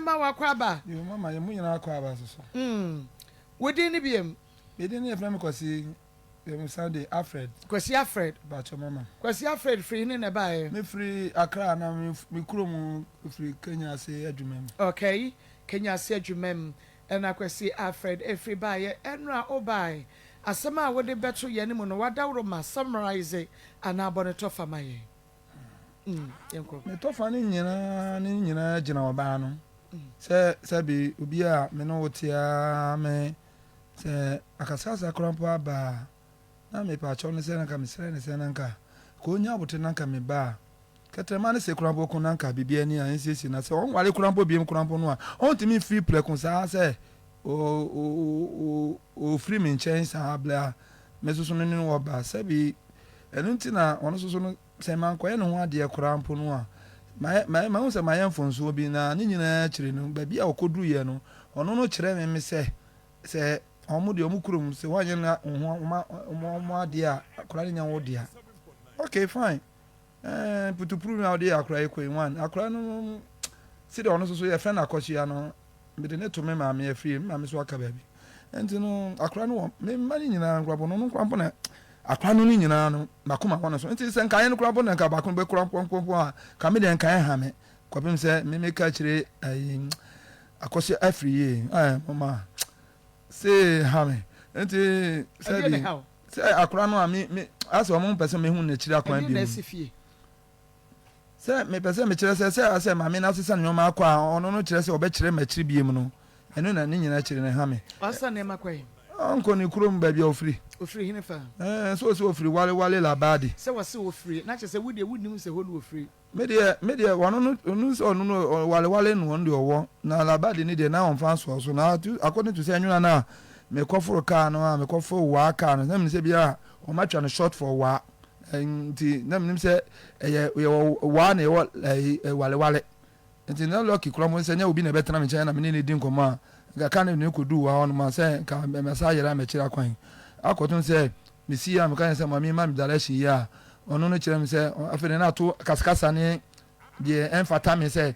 Ma wakwaba. Yo mama ye munyina akwaba so. Wodi ni biem. Edi ni efrem kwasi Sunday Alfred. Kwasi Alfred. Bacho mama. Kwasi Alfred free ni na bae. Me free Accra na me kurom free Kenya se adwumem. Okay. Kenya se adwumem. Ena kwasi Alfred free bae enra obai. Asema wode beto ye ni mu no wadawro ma summarize ana aboneto fama ye. Yenko. Me to fa ni nyina gina oba no. Se bi obi a me no wotia me se akasasa krampo aba na me pa chone se nanka me sere ne se nanka ko nya bote nanka me ba ketrema ne se krampo ko nanka bibia ni an sisi na se on wale krampo biem krampo no a on timi free play kun sa se o free me chen sa bla me so no ni wo ba se bi enu ntina ono so no se man ko ye no ho ade krampo no a ma hu se ma yemfo nso obi na ni nyina kire no ba bia okoduru ye no ono no kire me se omu de omu kurum se wanye na omu ade a akura nya wo dia okay fine putupuru na ode akura ekwe one akura no se de ono so ye friend akochi ya no me de neto me ma me free ma me so aka ba bi enti no akura no me mani nyina nkrabo no nkrabo na akwa no ni nyina no makoma wono so nti se nkan no kura bo na nka bakon be kura pon a ka me de nkan ha me kwapem se me ka kire akosi afri mama se ha me nti se akwa no a me aso mo pese me hu na kire akwan bi se me pese me kire se ma me na sesa no ma akwa ono no kire se obe kire ma kire bi mu no eno na ni nyina kire na ha me asa na makwai onko ni kurom ba bia ofri hine fa so ofri wale la badi se wase ofri na che se wudi wudim se ho no ofri media wano no so no wale no ndi owo na la badi ni de na on fan so na according to say anwuna na me koforo car no me koforo wa car no na me se bia o matwa no short for wa nti na me se wa na wale nti na lucky kromo se nya obi na betena me chana me ni din koma ga kan ni ko du wa on ma se ka me sa yera me kira kwan akotun se me si ya me kan se mami ma me direction ya onu no kira me se afene na to kaskasa ne de enfata me se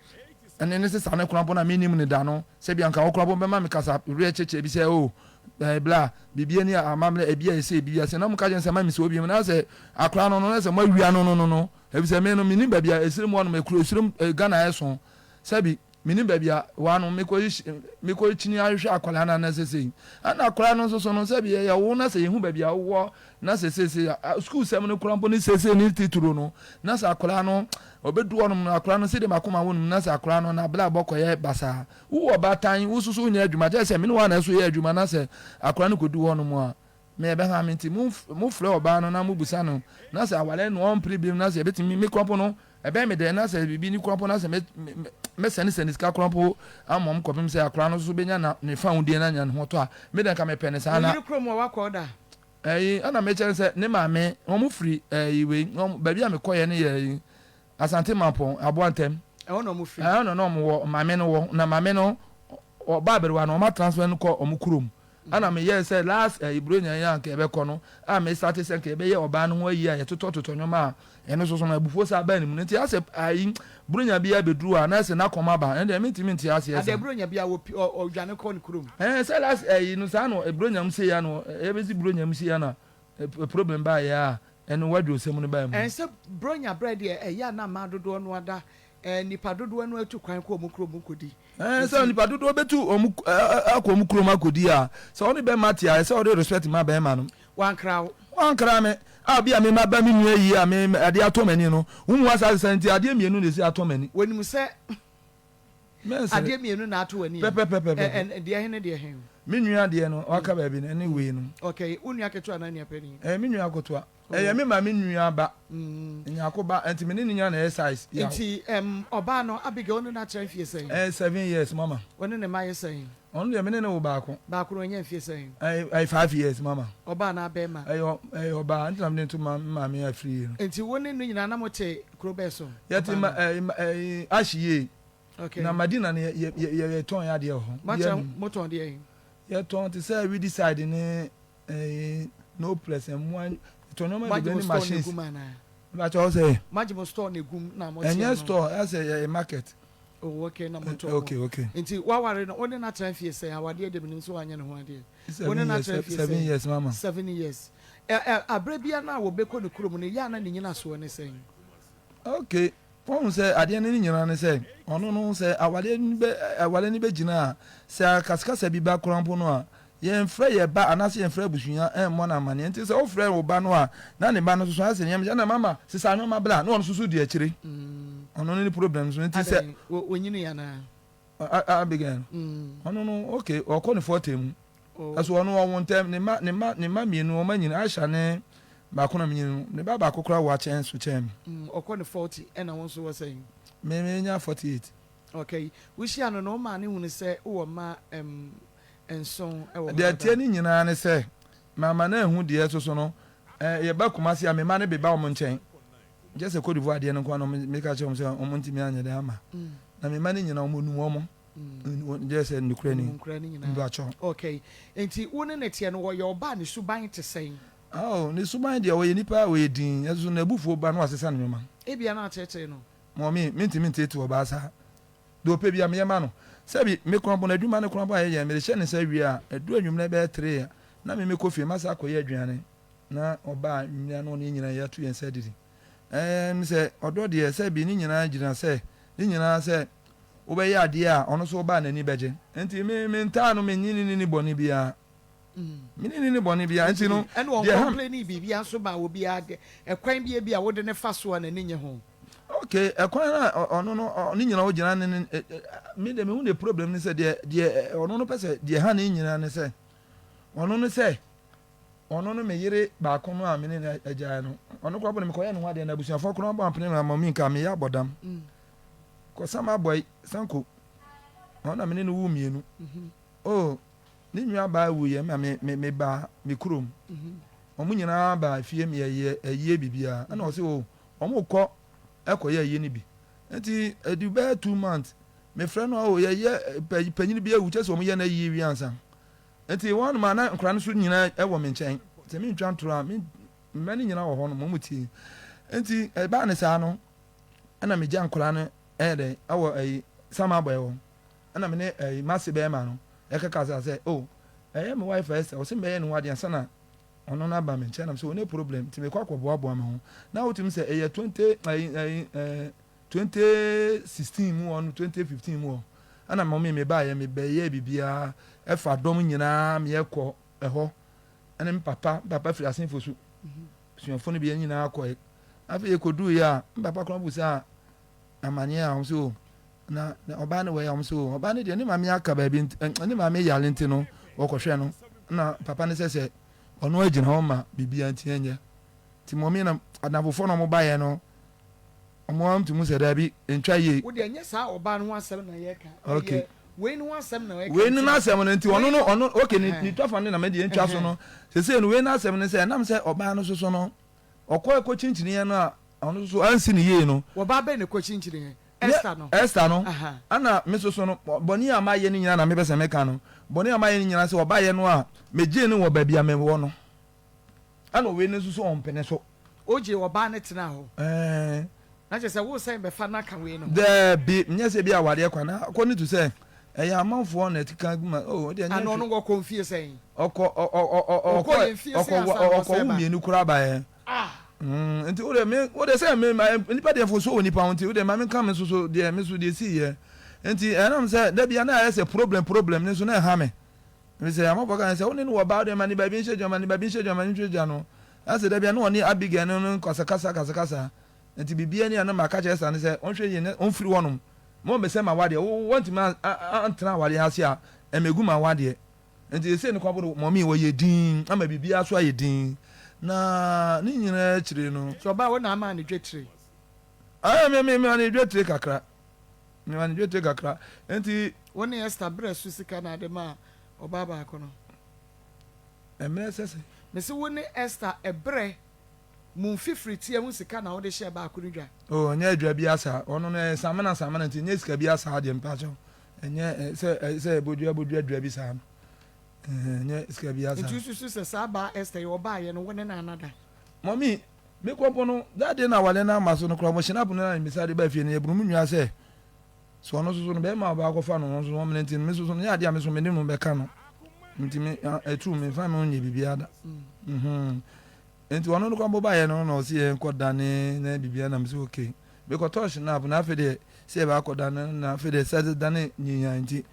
ene ne se sa ne krampo na minim ne da no se bia nka okrampo be ma me kasa re cheche bi se o bla bibia ni amamle ebia ese bibia se na mu ka je se ma me se obi me na se akra no no se ma wia no ebi se me no minim ba bia esire mu no me kuro esire Ghana eso sabi minim ba bia wa no me ko chini ahwe akwala na sese ana akwala no so no sabi ya wo na se yehu ba bia wo na sese school sem no kurampo ni sese ni tituro no na sa akwala no obedu ono na akwala no se de makoma wonu na sa akwala no na bla bokoye basa wo batan wo susu nya adwuma je se me no wa na so ye adwuma na se akwala no kodu ono mu a me be ha menti mu fre oba no na mu busa no na se awale no on pribim na se betimi me kurampo no ebe me de na se bibi ni kurampo na se me seni ska kurampo amom kopim se akwala no so benya na ne fa hundie na nya ho to a me de ka me pene sa na ni kromo wa koda ana me chere se ne ma me omu free iwe ba bia me koye ne ye asante mapon aboantem no mu free no mo wo ma me no wo na ma me no o ba berewa no ma transfer no ko omu kurom ana me ye se last ibronya ya nke ebe ko no a me start se nke ebe ye oba no ho yi a ye toto nyoma eno so na bufo sa ba ni mu nti ase ayi bronya bia beduru a na se na koma ba ende me nti ase ye ade bronya bia wo odwane ko ni kurom se last no sa no bronya mu se ya no ebezi bronya mu se ya na problem ba ya eno wadro se mu no ba mu se bronya bread ya na ma dodo no ada nipa dodo no atu kwan ko omu kurom kodi se nipa dodo betu omu akomu kurom akodi a se oni be matia se odi respect ma be ma no wankra me bia me ma ba me nua yi a me ade atomani no umu asa senti ade mienu ne si atomani wonimu se ade mienu na atowani de hen de hen me nua de no waka ba bi na ni we no okay unua keto na nia pani me nua kotoa me ma me nua ba nya ko ba enti me ni nya na size enti oba no Abigail no na tren fie sen 7 years mama woni ne maye sen on de me ne wo ba ko no nya fie sen 5 years mama oba na be ma oba enti na me to ma me afri no enti woni no nyina na mote krobeso yeti ashiye okay na madina ne ye ton ya de ho macha moton de ye ton ti say we decide ni no place and one to no man be any machines ba cho say Majimo store na gum na mo enya store as a market Oh, okay, na moto. Okay. Nti wa ware no only na try fie say awade de binim so anya ne ho ade. 7 years mama. 7 years. Abrebia na wo beko ne kurom ne ya na ne nyina so ne say. Okay. Pon say ade ne nyina ne say ono no say awale ni be gina say kaskasa bi ba korampo no a yen frɛ ye ba anase yen frɛ busunya mo na mane nti say o frɛ wo ba no a na ne ba no so ase nyam na mama sisa anyo ma bla na ono so di akire ono ni problem so nti say wonyini ya na begin ono no okay o ko ne 40 mu aso ono wo ntem ne ma mienu o ma nyina ahya ne ba ko na mienu ne ba kokora wa chen so chen o ko ne 40 and I want so was saying me nya 48 okay we share no ma ne hunu say wo ma enson e wo de tie ni nyina ne say mama na ehu de so no ye ba kumasi a me ma ne be ba o mo nchen je se Cote d'Ivoire de no ko no me ka che o mo say o mo ntimi anya de ama na me ma ne nyina o mo nu o mo je se nukure ni ndo acho okay enti wo ne tie no wo ye oba ne suban te say oh ne suban de wo ye nipa we din eso na bufuo ba no asesa ne nyoma e bia na cheche no mo mi ntimi ntetu oba sa do pe bia me ma no sebi me krombo na adwuma ne krombo aye me hye ne sa wi a adu anwum na be 3 na me Kofi masa akoye aduane na oba nwia no ne nyina ya tu yen sa didi me se odo de sebi ni nyina gina se ni nyina se wo be ya ade a ono so oba na ni beje enti me nta no me nyini ni boni bia ni boni bia enti no and one complain bibia so ba wo bia ekwan bia wo de ne fa so na ni nye ho okay ekwan na ono no ni nyina wo gina ne me de me hu the problem ni se de ono no pese de ha ni nyina ne se ono no me yire ba ko no a me ne agya no ono ko abone me ko ye no wa de na busuafo ko no ba mpene na mami nka me ya bodam ko sama boy sanko ona me ne no wu mienu oh ni nwa ba wu ye me ba me kurom omu nyina ba fie me ye bibia na o se o omu ko ekoye ye ni bi enti edu ba 2 months me friend no o ye panyin bi awu chese omu ye na yi wi ansa enti one man na nkran so nyina e wo me nchen se me ntwa ntro a me mani nyina wo ho no mo muti enti e ba ne sa no ana me gya nkran no de awo sama boy wo ana me ne mase be ma no e kaka say oh me wife first o se me ye no wade ansa na ono na ba me nchen na so no problem ti me kwa boa me ho na wotim se 2016 mu on 2015 mu ana mommy me ba ye me be ye bibia e fa dom nyina me ekọ eho ana me papa firi asen fosu suafo no bi nyina akọ afi ekodu ya papa kron bu sa amanye a so na oba ne we am so oba ne de ne mame aka ba bi ne mame yale nti no wokohwe no na papa ne se ono agina ho ma bibia nti enye ti mommy na adafofo no mo ba ye no omo am tumu se da bi entwa ye wo de enye sa oba no asem na ye ka okay we no asem na we ka we no asem no nti ono okay ni twafa ne na me de entwa so no se no we no asem ne se na me se oba no so no okọ chinchini ye no a ono so ansi ne ye no wo ba be ne ko chinchini ye Esther no ana me so no boni amaye ni nyina na me be se me ka no boni amaye ni nyina se oba ye no a meje ni wo ba bia me wo no ana we ne so on pene so oje oba ne tena ho na je se wo say be fa na ka we no de bi nya se bi awade kwa na ko ni to say ya amanfo na etika ma oh de nya ano no go confie say okọ mienu kura ba ye nti o de say me nipa de fo so oni pa nti o de ma me kan me so de me so de si ye nti enam say da bia na say problem ne so na ha me say amabo kan say oni no ba de ma ni ba bi nche ma ni nche no ase da bia no oni abige no kasa nti bibia ni ana maka che sa ne say onhwe ye ne onfiri wonom mo be say ma wade want ma antena wade ase a emegu ma wade nti say ne kwaboro mommy wo ye din ama bibia so aye din na ni nyina chire no so ba wo na ama ne dwetire me ani dwetire kakra nti woni Esther bresu sika na de ma oba ba ko no emre sese me se woni Esther ebre mun fifiri tie mu sika na wo de share ba ko no dwa nya adwa bi asa ono no samana nti nya sika bi asa de mpacho enye se bodua adwa bi sa nya sika bi asa nti susu se saba Esther yo ba ye no woni na anada mommy me kwampo no that day na wale na maso no kro mo shina bu na misade ba fie ne ebunu nwa se so ono so no be ma ba akofa no so no menti me so ya dia me so me ni no be ka no nti me etu me fa me onye bibia da nti ono no kwa bo ba ye no no si enkoda ne na bibia na me so okay because touch na bu na fe de se ba akoda na fe de se da ne nyinya nti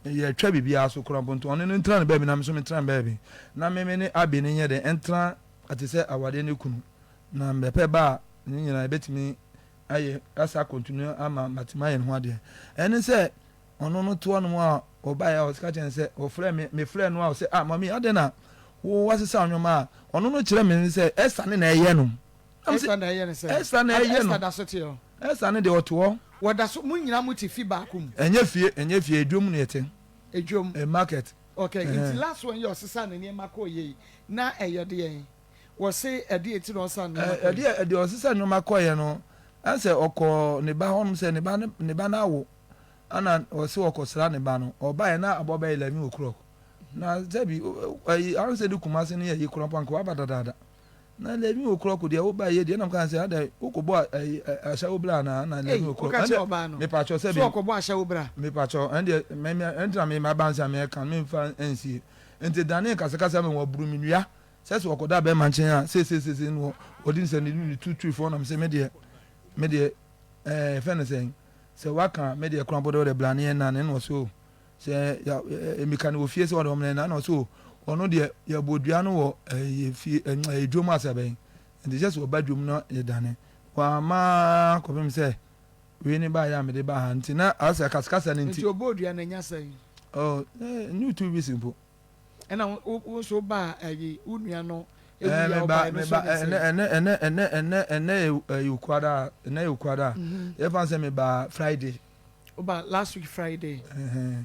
ye twa bibia so kura bonto ono no ntra na ba bi na me so me tra ba bi na me ne abi ne ye de entra atise awade ne kunu na mbepe ba nyinya ebetimi aye asa continue ama matimaye ho ade ene se ono no to no a oba ya o ska chen se o frɛ me frɛ no a o se mami ade na wo wasesa onwoma ono no kire me se esa ne na eye no esa na eye ne se esa na eye no esa da so te o esa ne de oto wo da so mun nyina muti fi ba akum enye fie edwom ne yete edwom a market okay until last one your sisa na ne mako ye na eye de yen wo se ade eti no san na ade osisa nwoma koye no anse oko ne ba honum se ne ba na wo ana wose okosra ne ba no oba ye na aboba 11 o'clock na zebi anse de kumasi ne ye kuro panko wa badadada na 11 o'clock de wo ba ye de na kan se ada ukobo asha obra na 11 o'clock me pa cho se bi ukobo asha obra me pa cho ende me entra me ma bansa me kan me fa ensi ente dane kasakasa me wo buru minua se se okoda be manchen a se no odin se ni 2 3 4 na me se me de fenesen se waka me de kran bodo de blane na ne no so se ya emika ne ofie se wo de na no so ono de ya bodua no wo fie edwom asaben and just wo badwom no ye dane wa ma ko bim se we ni ba ya me de ba ha nti na asa kaskasa ne nti obodua na nya sai oh new 2 weeks simple ena wo so ba unua no ukwada e fanse me ba Friday oba last week Friday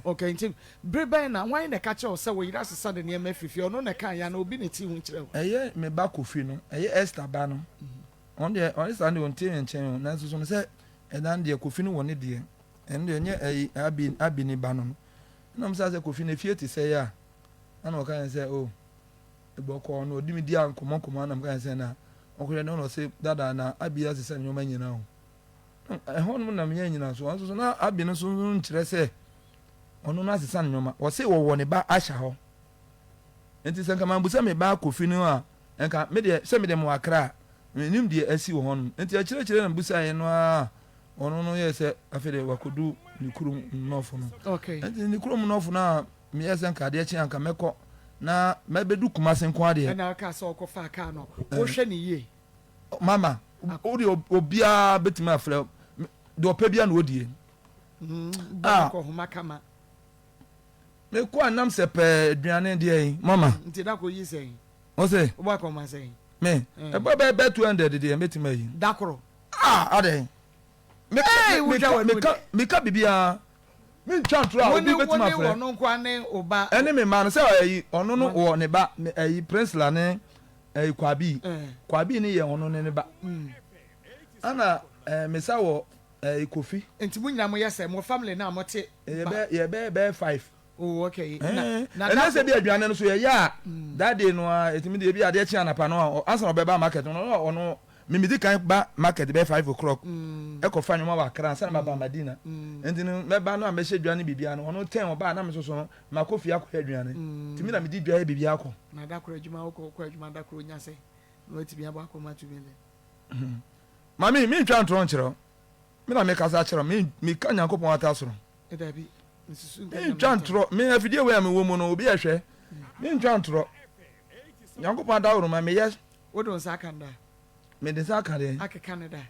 okay nti brebe na why na catch us say we ira sesa de ne mafifi ono na kan ya na obi ne ti hu kire eye me ba Kofi no eye Esther ba no on de on stand on ti nchen na so so say e dan de Kofi no woni de en de nye abi ni ba no na mo say Kofi na fie ti say ya ana o kan say oh eboko no odi mi dia nkomo na mo kan say na okure no say dada na abi ya sesa nyoma nyina ho ehon na me nyina so so na abi no so nkire say ono na sesa nyoma wo say wo ne ba asha ho enti sanka man busa me ba Kofi no a enka me de se me de mo akra me nim de asi wo hon enti a kire na busa ye no a ono no ye se afede wakodu ni kurum nofo no okay enti ni kurum nofo na me ye sanka de chi anka meko na mebedu kumasi nko ade na aka so okofa aka no wo hwe ni ye mama odi obia betima afre de opebia na odie ko homa kama me ko anam se pe aduane de yi mama nti da ko yi sen o se o ba ko ma sen me e ba be 200 de metima yi dakoro ade me ka bibia me chantra obi betima afre ono nko ane oba ene me man se ayi ono no wo ne ba ayi prince la ne ayi kwabi ni ye ono ne ba ana me sa wo Kofi enti munyina mo yese mo family na mo te ye be 5 oh okay na se bi aduane no so ye ya that day no etimi de bi ade chi anapa no ansa no be ba market no ono mimidi kan ba market be 5 o'clock e ko fa nyoma wa akra ansa na ba Madina enti no me ba no am be hye aduane bibia no ono 10 oba na me so no ma Kofi akọ aduane timi na me di dua bibia akọ na dakoro adwuma ko adwuma dakoro nya se no timi aba akọ ma tumele mami mi ntwa ntro nkyerɛ me na me kasa kyerɛ me ka Nyankopɔn atasoro e da bi nsusu ntwa ntro me afidie we am wo mu no obi ehwɛ me ntwa ntro Nyankopɔn adaworo ma me yes wo don sa kanda me de sa kande ake Canada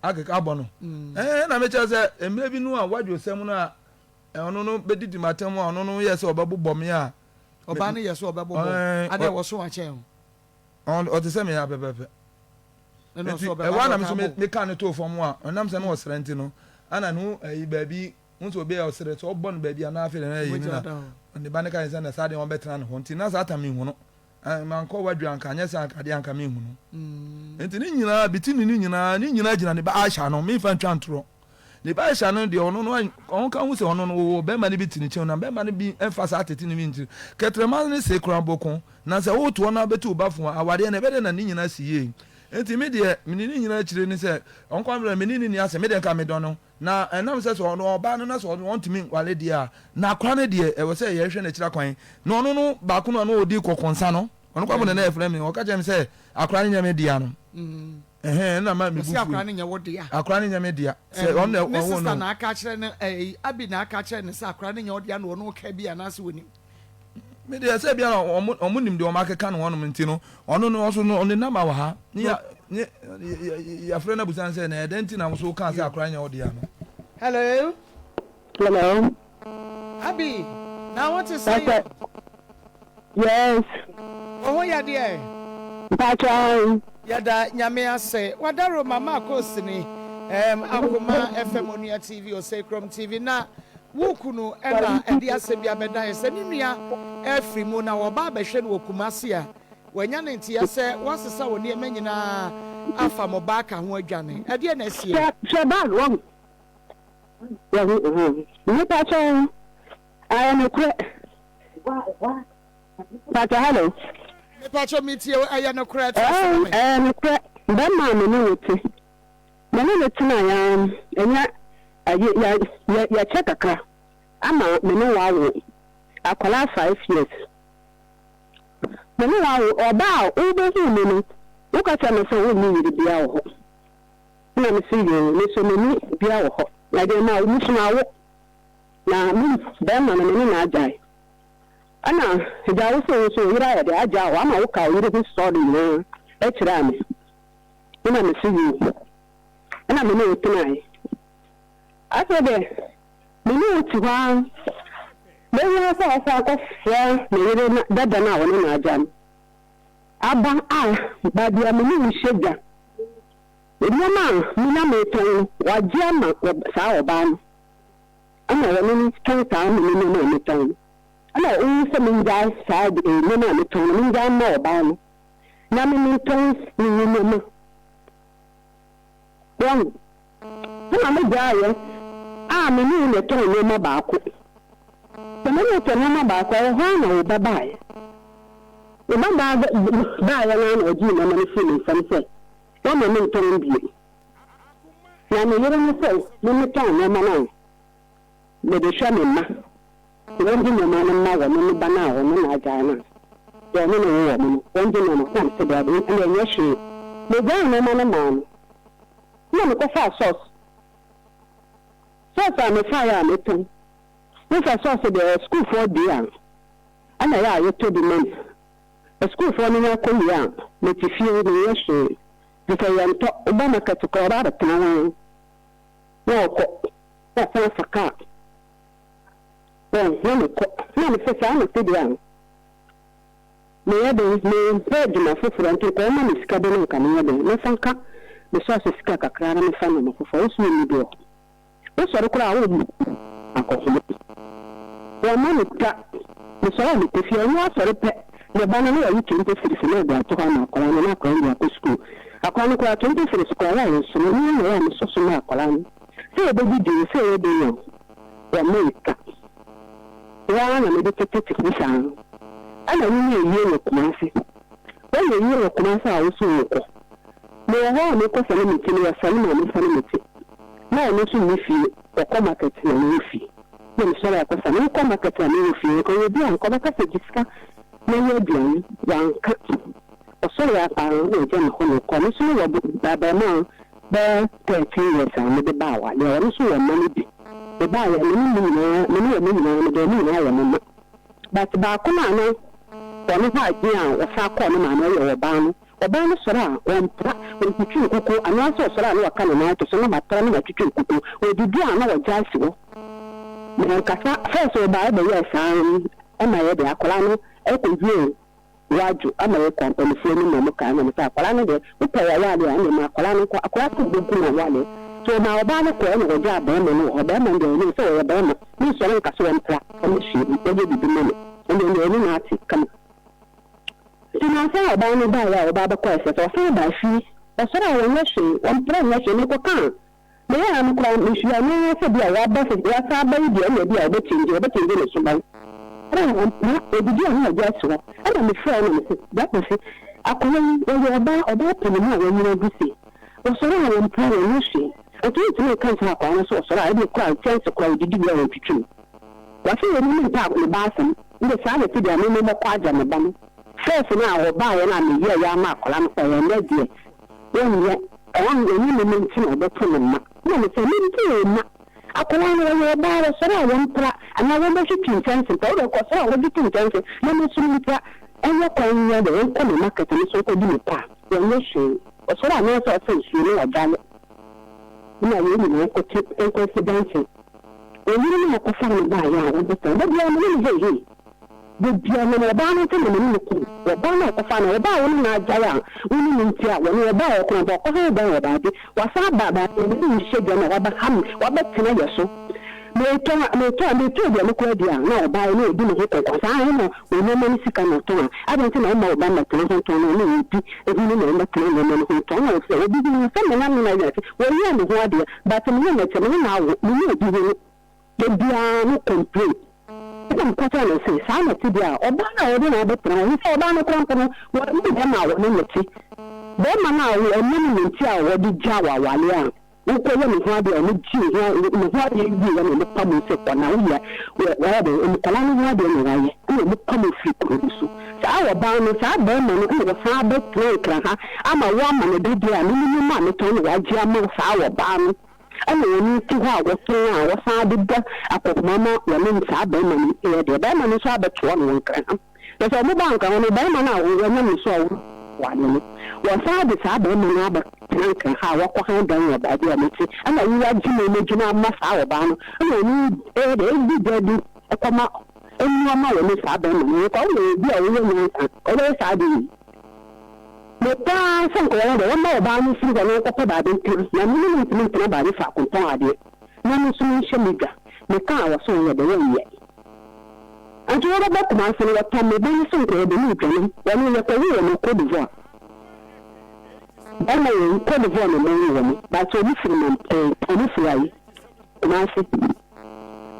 ake ka bono na me kyerɛ sɛ emre bi no a wadwo sem no a ono no bedidi matem a ono no yes obabobɔ me a oba no yes obabobɔ ade wo so akyɛn o te sɛ me ya pepepe no so obabobɔ wa na me so me ka ne to fom a onam sɛ no wo srenti no ana no ayi baabi nso obi a osere so obɔ no baabi ana afi na yi na ne ba ne ka sɛ na sa de won betena ne ho nti na sa ta me hu no man ko wadwo anka anya sa anka de anka me hu no enti ni nyina bitini ni nyina gyina ne ba ahya no me fa ntwa ntro ne ba ahya no de ono no on ka hu se ono no be ma ne bitini che na be ma ne bi emphasize atete ni nti ketrema ne se kran bokon na se wo to na betu ba fun awade na be de na ni nyina siye enti me de menini nyina chire ni se onko amre menini ni ase me de ka me don no na enam se so no oba no na so wontumi wale dia na akwa ne de e wo se ye hwe na chira kwan no no no ba ko no odi kokonsa no ono kwa mo na efre me o ka jem se akwa ne nyame dia no na ma me bu akwa ne nya wo dia akwa ne nyame dia se on no sister na aka kire ne abi na aka kire ne se akwa ne nya wo dia no no ka bi ana se woni me de se bia omunim de o makeka no wonom nti no ono no so no on na ma wa ha ni ya frɛ na busan se na edenti na so kan se akra nya odi ano. Hello Abi, now what to say? Yes. Oh ya dear. Pacha. Yada nyame ase wadaro Maa Akos ni Akoma FM Onia TV o Sekrom TV na wukunu ena edi asebi abeda ese ni nua efri mu na wo ba behwe no kumasi a wanya ne ntia se wasesa woni emanyina afa mo ba ka ho adwane ede na asie Sheba wrong. Ni pacha I am a Pacha hello. Me pacha metie aya no kra no kra ba ma me no wuti. Me no tina ya enya ya chekaka ama me no wawo akwala 5 years. Me no wawo oba obehu me no ukata me so wo mi bia wo. Na me see you me so me bia wo. Na de ma wo suma wo. Na me ba ma me na ajai. Ana jawo so yira ya de aja wa ma wo ka yiri bi story no e kira me. Na me see you. Ana me no tonight. After me no tiwa. Me no sa ko fia me yiri dada na wo na ajam. Aba ba dia me no shega. Mama me na me ton wa jama sa oba no. Ana wo ni ton ta me no me ton. Ana o se me ga sa de me na me ton me ga na oba no. Na me ton ni no. Wan. Na me ga ye. Me ni le ton le ma ba ko. Se me le ton ma ba ko ho na o baba ye. O ma ba ya na o ji na me fi me sam se. Wa me ton bi. Na me yere me se me ton na ma na. Me de sha me ma. Wọ́n dín mọ̀mọ́ ní máa wọ̀ nínú bá náà wọ̀ nínú ajá náà. Yẹ nínú wọ̀ nínú wọ́n dín mọ̀mọ́ fún àti bẹ̀rẹ̀ bí ẹni ẹ̀yẹ́ ṣe. Mo gbọ́ ìmọ̀ ọmọ ní màá mi. Náà mi kọ́ fà sọ́ọ̀sì. Sọ́ọ̀sì àmì fáyà àmì tán. Nífà sọ́ọ̀sì bẹ̀rẹ̀ skul fọ́ di à. Ẹnna yẹ àyè tó di mọ́ni. Skul fọ́ ní wọ́n kọ́ yìí à. Mo ti fi ní yẹ ṣe. Nfẹ̀ yẹn tọ́ ọba mẹ́kẹ́tì kọ́ ọba rẹ̀ tán wọn. Wọ́n kọ́ wọ́n fẹ́ fàkà. Na me fesa na tedia. Me yede me pede na foforo nti ko ma me sika be no ka me yede. Me sanka me so sika kakra na me fa na foforo so ni do. O so rekura wo akofo. O ma me ta me so me te fi anu asore pe. Me ba na no yi kente firi na do to ha na akola na akola na ko school. Akola no ko kente firi school ya so ni na me so na akola. Se e be di se e be no. O me ta. Ya na me de tete kusan. Ana ni ye no kumasi. When you hear kumasi a wo so ko. Me ho me ko sele me tini ya sele me sele me ti. Na no so ni fi ko market na ni fi. Me so ya ko sele ko market na ni fi ko ye bi an ko ba ka se diska. Me ye bi an yan ka. O so ya pa no je no ko ko so ya ba ma ba 13 years an me de ba wa. Le o so ya mani bi. The buyer, but Bakuna, one of idea was our corner man or a ban, or ban Sora, when you cuckoo, and also Sora, no kind of night to some about turning at you cuckoo, or did you know what Jasso? First, or by the yes, and my other Acolano, Echo View, Raju, American, and the Flaming Momoka, and the Acolano, who pay a rally and the Macolano, across the Bukuna Valley. So now about the coin or job, or Bama, and so a Bama, you saw a Casson on the sheet, and you did the money, and then the Nazi come. So now say about me by our Baba Quest, or say by she, or so I will mention one plan, let you make a can. May I am crying, if you are no for the Arabas, what are baby, and maybe I will change your betting in the Suban. I don't want to do just what I am a friend, that was it. Akoma oba pemina when you go see. Osora am prayer nushi. I told you can't have on so I did cry chance to cry did you want to chew. What you mean about the bathroom? The sanity there no more quad on the bum. First now buy and I'm here Yama Column and red dear. When yet on the women of the Pulma. No, it's a little Akoma buy a sora one pra and I want to keep chance and all the cost of the two chances. No more soon and what can you do come market and so could do pa. When you show or so I know so you know a gun. No, you know, tip and confidential. When you have to find by understand, but you are really the German Obama to the military. Obama to find about one Nigeria, women in Tia, when you are about about it, was about the shade and about ham, what about Canada? They told you, look where they are now by no dinner. I know when no money sick and not. I don't think I'm more than the closing to me. If you know the closing who told us, we'll be doing something like that. Well, you know what, but a minute now, we will be the piano complete. I'm quite honest, I'm a Tibia, Obama, or the plan, Obama company, what we them out in the tea. Then, now, we are minimum tia or the Jawa Walia. We call them what they are not Jew, what they do in the public sector now here, where they in the Kalani Wadi, and the public sector. So, our bound is our Burman, and the father play, I'm a woman, a baby, and minimum money to Ajamo, our bound. And we need to have a thing, our father, a pop mamma, women, Saberman, the Berman is about 1 gram. There's a bank on the Berman now, when you saw one. Well, father, Saberman, but how I can done about the amity, and I will Jimmy Jimmy Mass our ban, and I need every day a come out. And your mother, Miss Saberman, you call me, be a woman, or I do. But some girl, the one about me, see the local about it, and you need to about it for Kontadi. No, Miss Shamiga, the car was so the way yet. And you are about to answer what time the baby so good, the new coming, when you look away and Cote d'Ivoire. Then I Cote d'Ivoire, no woman, but so different and fly. Master.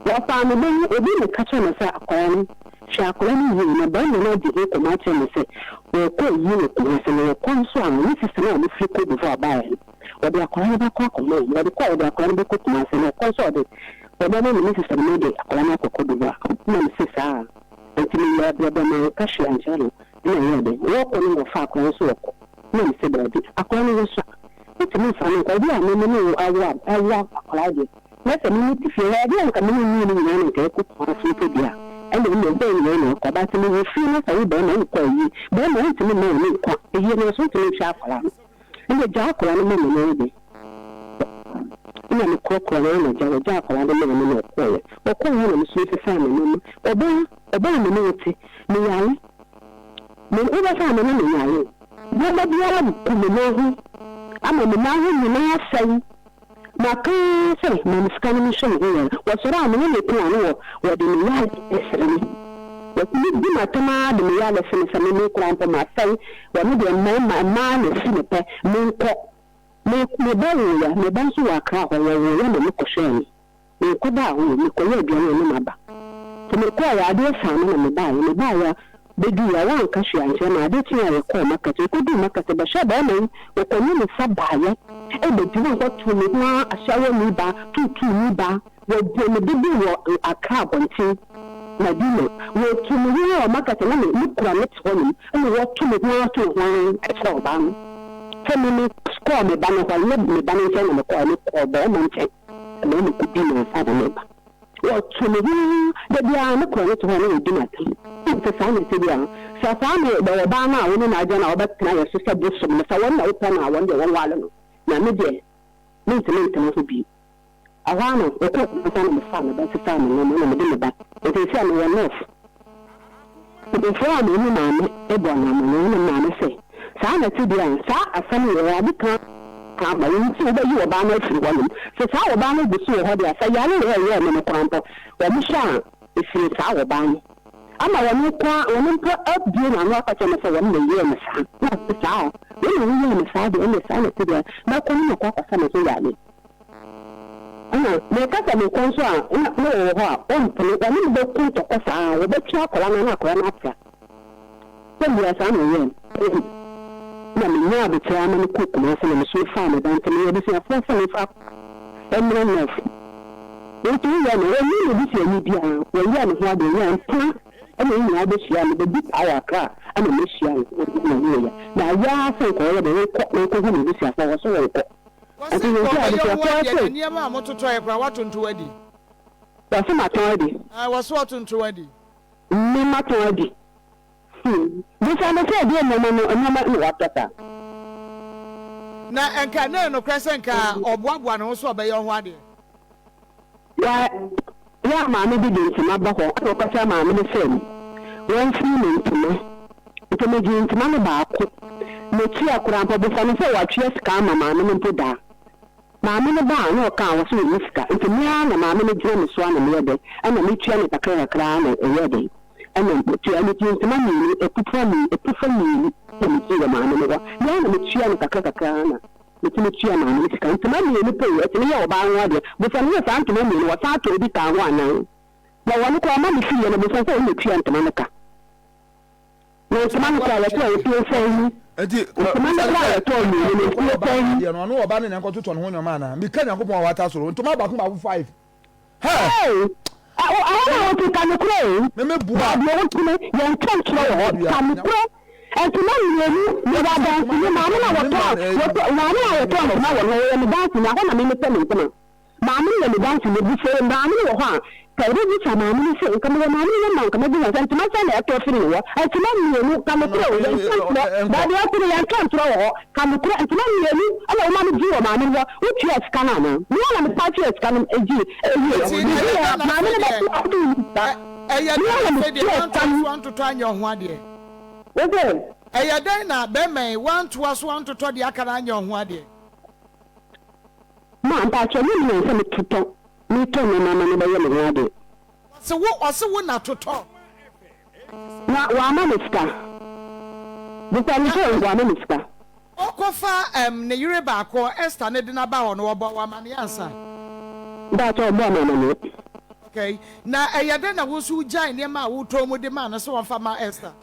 What time the baby will be the catcher of a corn. Shakolani you na ba no di e ko ma che me se o ko yi no ko se no ko so an ni se na ni fi ko before ba e o de akola ba ko ko mo o de ko de akola ba ko ma se no ko so de o ba no ni se no de akola na ko ko do ba na me se sa anti mi ya ba ma ka shi an jalo na ya de o ko ni fa ko so ko na me se ba de akola ni so o mi fa no ko bi an ni awa akola de na se ni ti fi ya de an ka ni na ke ko fa fi ko dia and then the day, about me, we feel like I don't call you. Then I to me, a year or so to live Shafala. And the jack on the moment, and then the cook on the jack on the moment, or call him and sweet family, or by minority, me, over family, nobody else, I'm a man, you may say. Maka say, Mamscan mission here was around the plan or the Miyad is. What you do, my Tama, the Miyad is a mini cramp on my face, when the man is in a pair, make me bury me bansu accra or we look a shame. We could down, we could be a number. To make a dear son and me buy, Bedi around Kashi and Jana, I didn't call market, you could do market, but Shabba, or community sub-buyer. And the do what to me now, a shower me bar, two me bar, will be a crab on tea. Nadine, will to me or market and look for next woman, and what to me now to one at all bang. 10 minutes, score me banner, while let me banner and the corner or Berman check, and then it could be my father neighbor. What to me, the Diana corner to one and do nothing. It's a sign of Tibian. So I found the Obama, women I don't know, but my sister Busham, so I wonder open, I wonder one while. Na me de me to be awano o ko san me fan ba se san me no me de ba o te se me no o de fo am ni ma me e bo na me no ma me se sa na ti dia sa asam ye ya bi ka ba yin ti ba yi o ba na fi wonu se sa o ba na bu so ho dia sa ya le ye me kwanto o mi sha e fi sa o ba ni ama wonu kwa wonu ko abie na no aka che me se wonu me ye me sa na sa when we are in the side and the side to the Makoni Kwaka Samazali. Make us a console, no, one book to us, with the chapel and a granata. When we are son, ana me nya abetira na me cook na se me so fa me dan te me be se afo fa emre nef otu ya no we ni bi se ni bia we ya no ho ade ya nta ana ni ya be shia me be power akra ana me shia no ya na ya se ko ya be ko ni bi se afo so we ko ati yo ya ni ma mototo e kra watonto adi wa se ma ton adi waso watonto adi me ma ton adi bisa na se adi no no watata na enka na no kwese nka oboaboa no so obeye ho ade ya ma me bi de ntuma ba ho ko kwasa ma me sem won fi me ntuma ji ntuma no ba ko no ti akura mpo bisa no se wa twa sika ma ma me mpo da ma me ba no ka wo so ni sika ntuma na ma me jira me so ana me de ana me twa ne kakra na e de ana me twa ne ntuma ni epufa ni ni ti ma me ba ya na me twa ne kakra na me twa ma me sika ntuma ni pe e ya oba anwa de bisa no sa ntuma ni wo sa to bi ka ho anan na wonu ko ma me fi ye na bisa so me twa ntuma ka na ntuma no ka ya to e pe fe ni enti ntuma no ka ya to ni ko pe ni ye no no oba ne nko toto no ho nyoma na mi ka nyankopon wata soro ntuma ba ko ba 5 hey I want to come across. Me bua. I want to make young country come across. And to know you are dancing. Mamma, what talk? Now, I'm dancing. I want to make them. Mamma, you're dancing with the same mamma. Tell me, Mamma, say, come on, Mamma, come on, and to my son, after feeling. And to know you come across. But you have to young country come across. And to know you, I want to do a mamma. Which you have Canana. No one of the party has come want to try your one day. Okay. Eya den na be me want to the akara anya ho ade. Ma mpa che ni me se me toto. Mi to me mama ne be ye me ade. So wo na toto. Na wa ma me ska. Bisa ni to wa ma me ska. Okofa ne yire ba ko Esther ne de na ba ho no wo wa ma ne ansa. Da to bo ma me. Okay. Na eya den na wo su jai ne ma wo to mo de ma na so won fa ma Esther.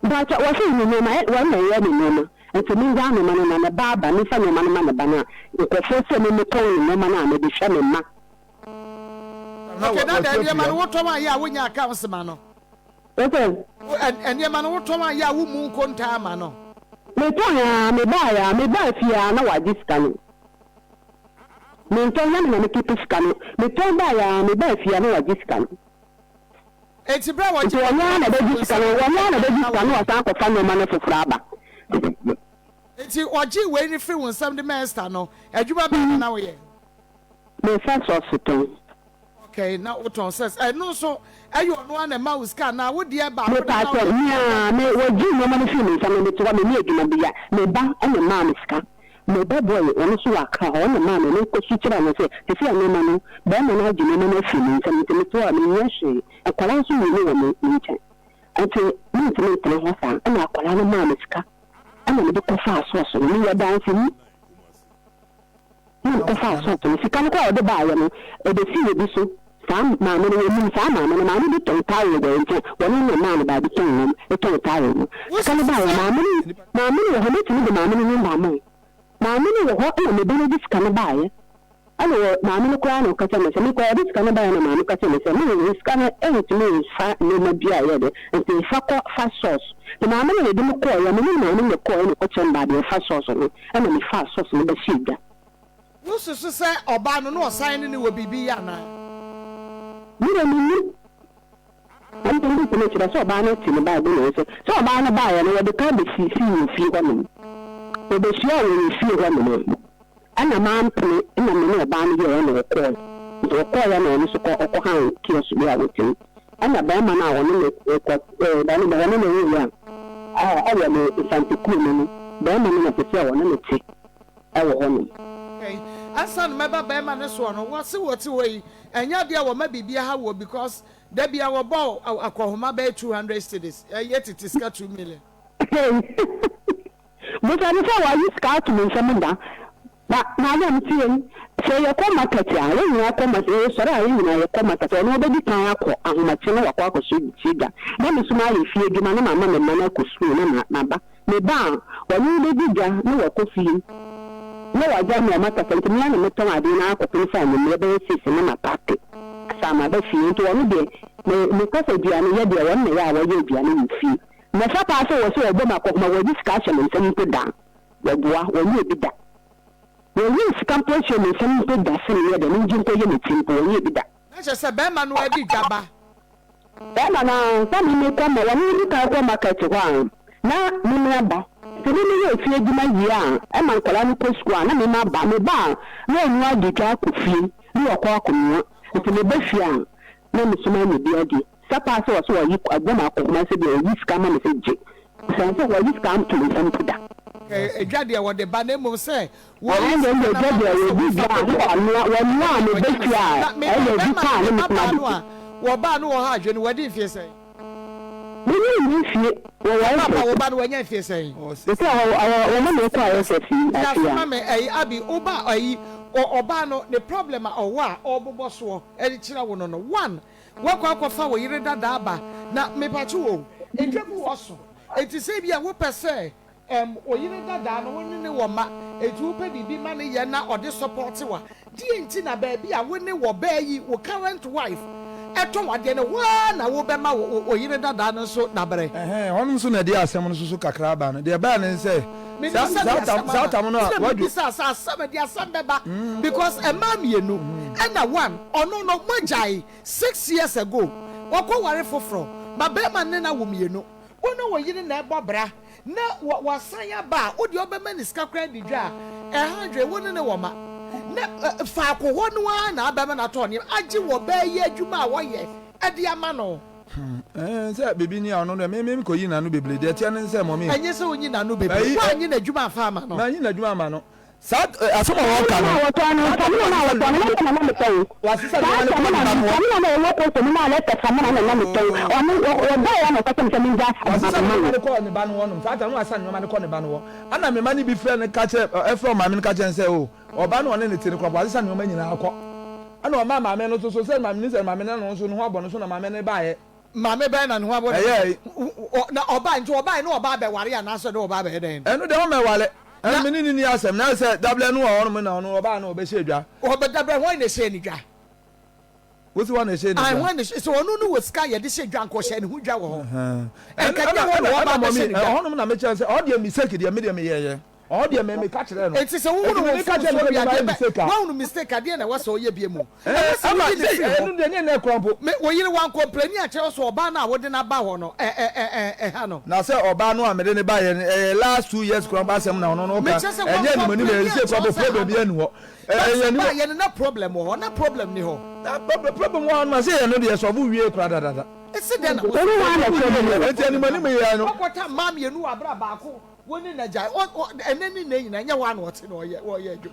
But what is the name? One may any name. And to me, down and a barber, and if I am a man of banana, if the first time in the coin, no man, may be shaman. Okay, now, man, what time I win your council, man. Okay. And your man, what time I will moon conta, man. Me buy fear, no, I just can. Me tell them, me keep a scan. Me tell buy fear, no, I just can. It's a brother. One yana baby scan was uncle family man for Fraba. It's Oji waiting free when some the master no. And you are now here. Me first hospital. Okay, now what on says. I know so. Are you on one a mouse can now? What dear about me? What you no money feeling? Some of the one me to be me ba and the man scan. Me boy on so akra on the man and ko switch am say if you no man ba me na gine me na feeling some to me to am yes e kwala so me no me nche ante me to ho fa na kwala no man ska ana me ko fa so me ya dance ni me ko fa so to sika ko de ba ya no e de fi bi so sam ma me no mu sam ma me bi ton tawo de nche woni no man ba bi ton e ton tawo sika no ba ya ma me ho me ti de ma me no ba mo Mamma wo ho na be dis kan ba ye ana mamma ko ana ka tama se me ko dis kan ba na mamma ka tama se me dis kan me fa no ma bia ye de enti fa ko fa sauce the mamma ne de mo ko ya me ne ko ne ko chamba de fa sauce no ana me fa sauce no be shida wo so se oba no no sign ne wo bibi ya na ni anti ni ko ne tira so oba no ti ne ba do no so oba no ba ye no de ka be fi ko no the show will feel one and a man play in a minute band here on the call. The call and so called kills me out with him. And a band now on the one I will know something cool. Band of the show on the tea. I will own. Okay. I son member Bama this one. What's away? And yet there will maybe be a how because there be our ball. Akoma bay 200 cities. Yet it is got 2 million. But I know why you scout me some da. But now I'm seeing say you come market ya. When you come market, sorry, you come market. Nobody can akọ ahomachino akọ akọ suga. Na me suma ye fie dwuma na mama me mana ko school na ba. me ba wani le dija no wa Kofi no wa ja me mata fenti me na meton ade na akopin fa me be sisi na ma party sama ba fi nto woni de me kasa duane ye de won me ya wa ye duane me fi na fa pa so wo so obo makoma wa discussion nsem to da wa bua woni e bi da woni scampation nsem to da se ye de njin ko ye me timpo woni e bi da na se be ma no adi dwaba na sa mi me ko ma woni di ka ko market wa na mi me aba se mi ye fi adwuma yi a e man kola ni ko school na mi ma ba me ba na enu adi twa ko fi ni okwa akomo nti me be fi a na mi suma mi bi adi sapa so yi agoma akoma se bi yi scam ma se je so yi scam to me sampuda ejade wo de ba na mo se wo ende ejade wo bi ga wo nwa me be fi a e le bi pa ni mi kuma wo ba no wo ha adwe no wadi fie sei ni fie wo ba no wanya fie sei so wo ma me kwa yo se fi ya me abi oba oba no the problem owa obobo so e kira wo no one wakwa fa wo yire dada aba na mepachi wo edwabu wo so enti se bia wo pese oyire dada no woni ne wo ma etu wo pe bibi ma ne ye na ode support wa di enti na ba bia wo ne wo ba yi wo current wife eto wade ne wa na wo be ma oyire dada no so na bere honum so na di asem no so kakra ba no de ba ne se South no what do because a mam yenu and a one ono no majai 6 years ago wako ware foforo ba be man na wo mienu ono wo yire na ebobra na wasanya ba odi obema ni ska kra didwa 100 woni ne wo ma na fa ko hono na abema na to ne agi wo ba ye adwuma wo ye ade ama no say baby ni ano no me ko yi na no beble de tia ne say mommy anye se onyi na no beble wa anyi na adwuma fa ama no na anyi na adwuma ama no sa asoma wo ka no wo to no na me to wa sisa ni wale ko na mo na wo ko so na le ta sama na me to onu wo ba ya no ka se me ja wa sisa ni wale ko ne ba no wonum sa ta no asa ni ma ne ko ne ba no wo ana me ma ni bi frɛ ne ka che e frɛ ma me ka che nse o oba no ne ti ne ko wa sisa ni ma nyina akɔ ana o ma me no so se ma me ni se ma me na no so no ho abo no so na ma me ne ba ye mame be na ho abo na oba nti oba no oba be ware ana so de oba be den enu de o me wale enu me ni asem na se double no o no na no oba na o be she dwa o be double ho na she ni dwa wo si wa na she ni dwa ai ho na so onu no wo ska ye de she dwa nko she ni hu dwa wo ho enka de wo oba be she ni dwa ho no na me chance o de mistake de me de me ye all the me catch them it is a woman catch them no mistake ade na was oye bie mu enu de ne krompo me wo yire wan complain a che so oba na wo de na ba ho no ha no na say oba no amede ne ba ye last 2 years krompa sem na no ka enye ni mani me say krompo problem ye nu ho ye na problem ho na problem ni ho na problem one ma say ye no de so bu wie kra dada it's then no one na problem enti ni mani me ye no akota mam ye nu abra ba ko woni na jai eneni na nyina nya wa na ote na oye adwo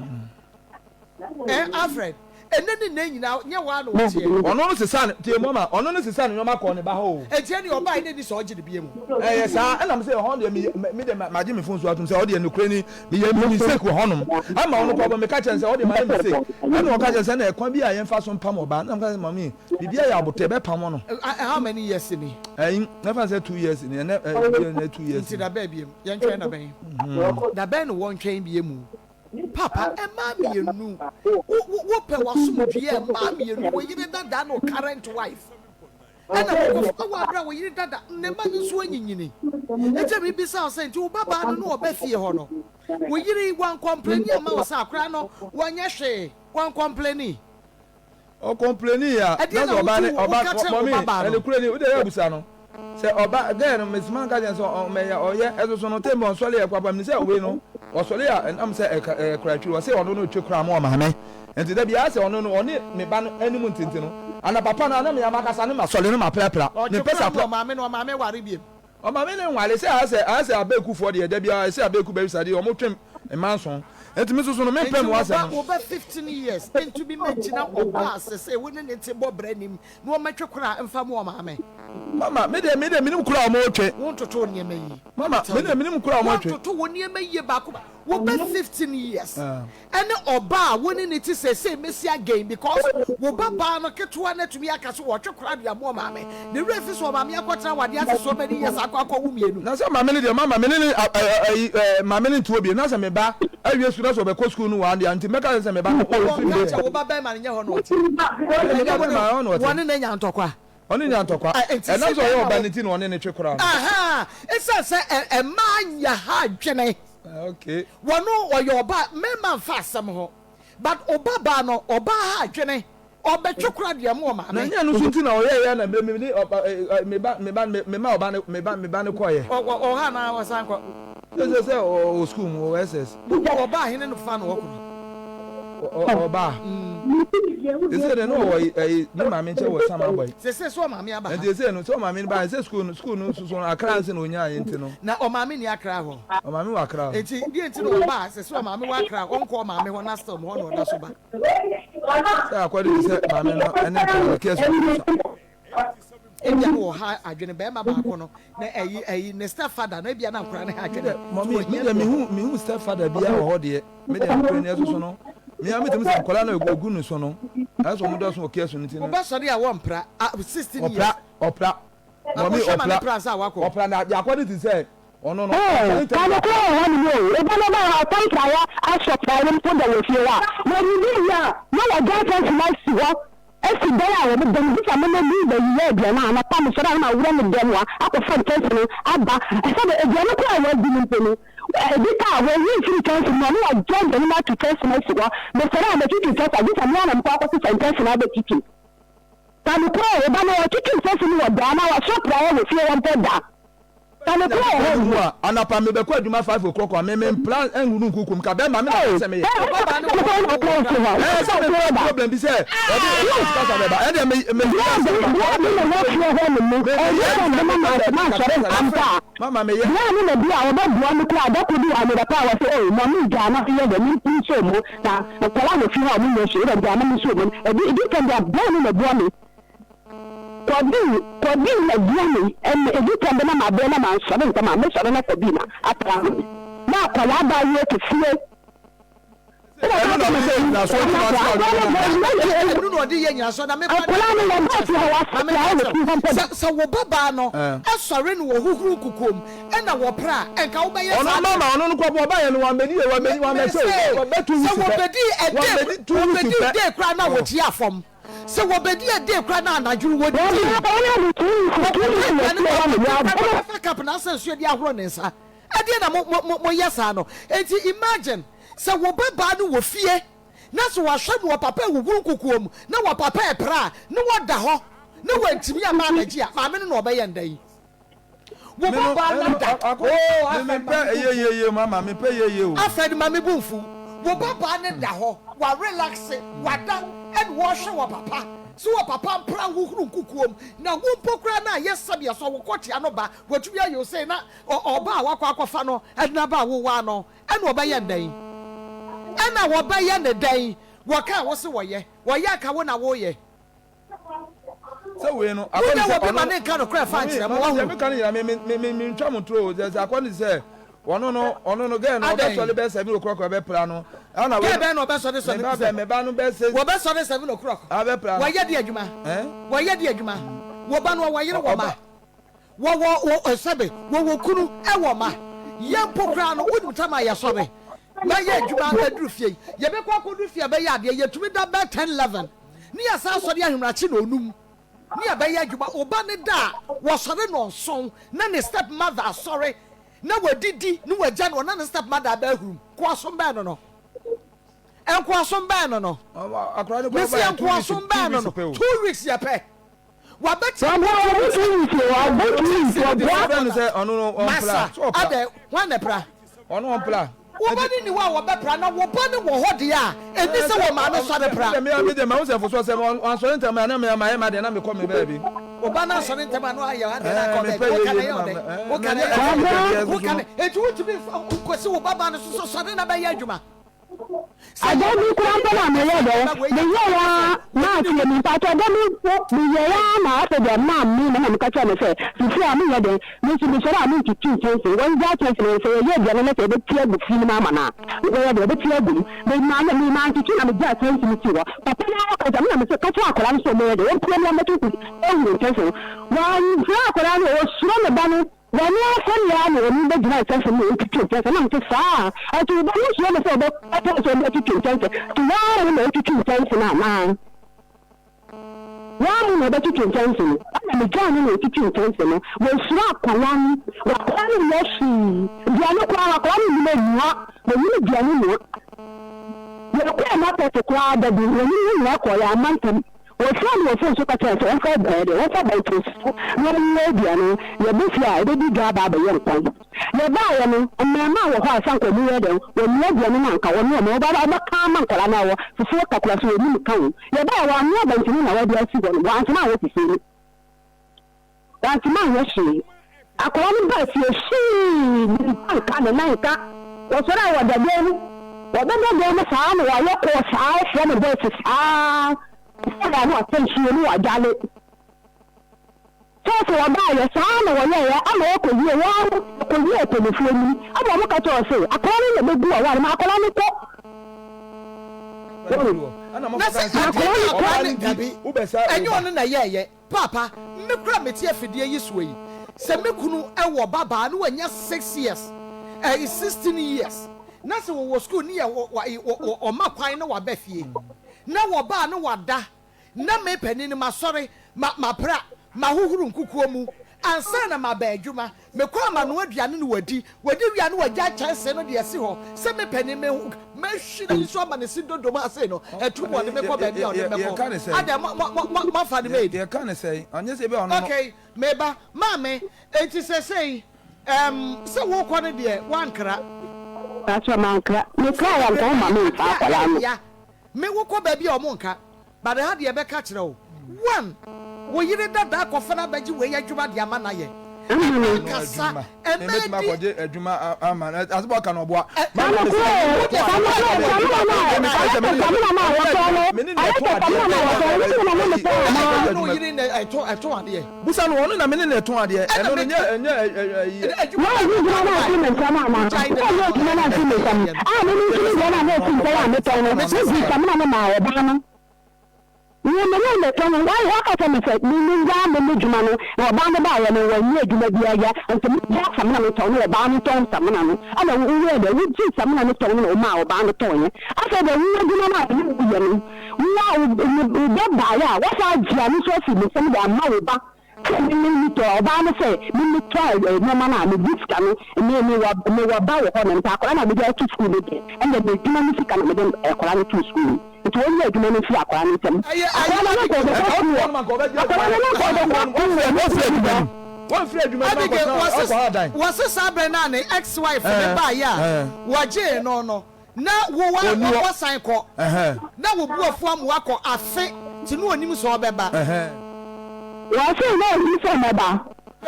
Alfred eneni na nyina nya wa na ote ono no sesan tie mama ono no sesan nyoma ko ne ba ho etie ni oba ine di so oje de bie mu yes na me say ho de me de ma je me phone so atum say o de no krani me ye me mistake wo honom ama ono ko ba me ka chen say o de ma mistake na o ka chen say na ekwan bi a ye mfa so pam oba na ka mami bibia ya abote be pam no how many years ni never say 2 years ni na 2 years nti da ba bie mu ye ntwen na ben da ben no won twen bie mu papa ma mienu wo pe wasumdue ma mienu wo yire dada no current wife ana wo abra wo yire dada ne ma nso anyinyini eje bi bisa o say nti wo baba no no oba fie ho no wo yire wan complain ma wo sa akra no wanya hwe wan complain o complain ya na oba mommy ele kure ni wo de ya busa no se oba then mesman ka jen so o me ya oye eso no tembo on sole ya kwapa mi se we no o sole ya am se kratwi o se ono no twe kra ma o ma me enti da bia se ono no oni me ba no animu ntinti no ana papa na na me ya makasa ne ma sole no ma prapra ne pesa pro ma me no ma me ware biem o ma me ne nwale se ase abeku fo de da bia se abeku be bisa de o mo twem e manson enti me so no me pem wa se no over 15 years into be mentina oba se woni ne te bo branim no matwe kra mfa mo ma me mama me de minim kura o mo twe won toto niema yi mama me de minim kura o mo twe toto woni niema yi ba ko be 15 years and oba woni ni ti say Messi again because wo baba no ketewa na tumi aka so wo twekora dia mo maame the refi so maame akotra wade ase so many years akwa wumienu na say maame ni de mama me ni maame ni tuo bi na say me ba awie su na so be ko school no wa de anti meka say me ba wo baba ma nye ho no oti woni na nya ntokwa oni nya ntokwa e na so yo ba ni ti no oni ni twekora aha esa say e ma nya ha dwene okay wono oyoba mema fa asem ho but obaba no oba ha dwene obetwekura de mo ma na nya no sunti na oye na me ma oba ne koye o ha na wasan ko say o school mo SS oba hene no fa no wokuno oba ese de no we ma me nche wo sama boy se so ma me aba and they say no so ma me ba say school no so akra nse no nya yenti no na o ma me ni akra ho o ma me wa akra enti die enti no ba se so ma me wa akra onko ma me ho na still mo no da so ba say akwadi say ma me no ene case ebia no ha adwene be ma ba ko no na eyi ne stepfather na ebia na akra ne adwene mommy me hu stepfather bia ho de me de akra ne so no me am temi say kola na ogunu so no aso mo do so okeso nti no oba sori a wompra 16 years opra mommy opra na ya kwadi ti say ono no kana ko ha ni o e bana ba tan kaya aso problem ko da wo fi wa na ni ya na wa GhPage na si wo esi da ya wo dem bi sama na ni da yi bia na pa mo sora na wura ni dem wa akofo test no aba e say e bia no ko wa di ni penu edika we wi free test no wa join dem na to test na si wo me sora na to test agi sa mo na mo ko test na be tiki tani ko e ba na tiki test ni wa da na wa so pra wo fi wo da tani ko ho anapa me be ko aduma 5 o'clock me plan enhunu nkukum ka be ma me na se me baba no problem bi say mama me na ni na bia wo ba bua me kwa da ko di Oyerepa wa say oh mommy Ghana ye de mi pin so mo na kola no fi ha mo no so de Ghana mi so mo e di kan da bua ni na bua me Kodi na biani en edita be na ma be na ma so nta ma me so na kodi na atra na kola ba ye to fie na so no di ye nya so na me kola ni na ba ti ha wa so wo baba no asore no wo huhuru kukom e na wo pra enka wo be ye ono mama ono no ko ba ye no wa medi wa me so betu so wo bedi e de kra na wo ti afom se wo bedi e de kra na anaduru wo di kap na se so di ahoro ne nsa e de na mo yesa no enti imagine se wo baba no wo fie na so wa hwe wo papa wugu kukuom na wo papa e pra na wo da ho na wo ntimi ama na gi a ma me no obeye ndai wo baba na da me pe ye mama me pe ye o afed ma me bunfu wo baba ne da ho wa relax wa da and wash wa papa so wa papa mpra wuhuru kukuom na wo pokra na yesabia so wo kwoti anoba watumi ayo say na oba akwafa no edna ba wo wa no and obeye ndai ana wo beye ne dan wo ka wo se wo ye aka wo na wo ye so we no akoni se ono ne ka no kra fa nkire mo ho me kan ya me ntwa mo tro ze akoni se ono no ge no be so le be 7 o'clock be pra no ana we be no be so de so me ba no be 6 wo be so de 7 o'clock be pra wo ye de adwuma wo ye de adwuma wo ba no wo yire wo ma wo sebe wo kunu e wo ma ye pokra no wo tama ya so be na ye adwuma aduru fie ye be kwa kodu fie be ya de ye tumi da be 10 11 ni ya sa so de ahwumrachi na onum ni ya be ye adwuma oba ne da wo sore no son na ne step mother sorry na wadidi ni wagya no na ne step mother ba hurum ko asomba no enko asomba no akra ne ko ba enko asomba no 2 weeks ya pe wa bet wa say ono on plan so ade wan ne pra ono on plan wo bani ni wa be pra na wo bani wo hode a eni se wo ma no so de pra me de ma wo se fo so se on so ntem na ma de na me come baby oba na so ntem na aye wa de na come baby wo kana etu wo tibi ko se wo baba no so de na ba ya adwuma I don't know what I'm the not to me, but I don't know the after the man, me, and Catcher say, before I'm here, Mr. Michel, I mean to 2 cents. One that person say, yeah, you're not a clear with Finamana. Where the clear boom, they man and me, man, to I'm just saying to me, but I'm not a catcher, I'm so mad, don't play on the 2 person. Why you flock around or swim a banner? When you are when you make person to 2 cents, and I'm too far. I do not want to say, I don't say 2 cents. To now, 2 cents in our mind. One about 2 cents. I'm a journey to 2 cents. We'll swap one. We're calling Yoshi. The other calling you the animal. You're not at the crowd that you walk or a mountain. Well, some of us look at us and say, what's about this? You're a lady, you're this year, they did grab out the young point. You're buying, and my mother has uncle Muedo, when you're the uncle, when you're about a calm uncle an hour for 4 o'clock with you come. You're by 1 year, but you know what you're seeing. Once an hour to see. That's my she. I call him back, you see, I can't like that. What's what I want to do? Well, then you're the farm, while your course out from the versus. I want to see you, I got it. So, I buy a son or I'm okay, you are to the phone. I don't look at you, say, I call him the big boy, I'm not calling it. And you on a yeah, Papa, me grab it here for the years way. Send me kunu ewo baba no anya 6 years. 16 years. Nasa wo school near or ma kwan no wa befie. Na wo ba no wada na me panini ma sorry ma pra ma huhuru nkukuo mu ansa na ma ba adwuma me kwa ma no aduane no wadi wia no wagya chance no de ese ho se me panini me hwiri so ma ne si dodo ma ase no etumo ne me ko ba bia o ne me ko ada ma fa ne me de kan say anya se be ono okay meba ma me enti se say se wo ko ne de wankra that's what mankra me cry am ko ma me fa kwala no me wo ko ba bia o monka but ha de be ka kire o one wo yire dada akofo na baji we adwuma de ama na ye kasa eme ma ko je adwuma ama asbo ka no boa busa no ono na mene na eton ade eno no nya you know the time why I can say me jumano or band by and when you do the and to get some money to a band ton some money. I don't know whether we see some money to or my band toy. I said the we get by what I jam so see some of my back. Me to Obama say, me try no man me this can me wa buy a home and talk and I be to school again. And then the human can me them to school. It was like many flat on them. Was a Sabrenane ex-wife by ya? Waje no. Now, what sign call? Now we go from Wako a fit to know him so beba. Was it no use of meba? I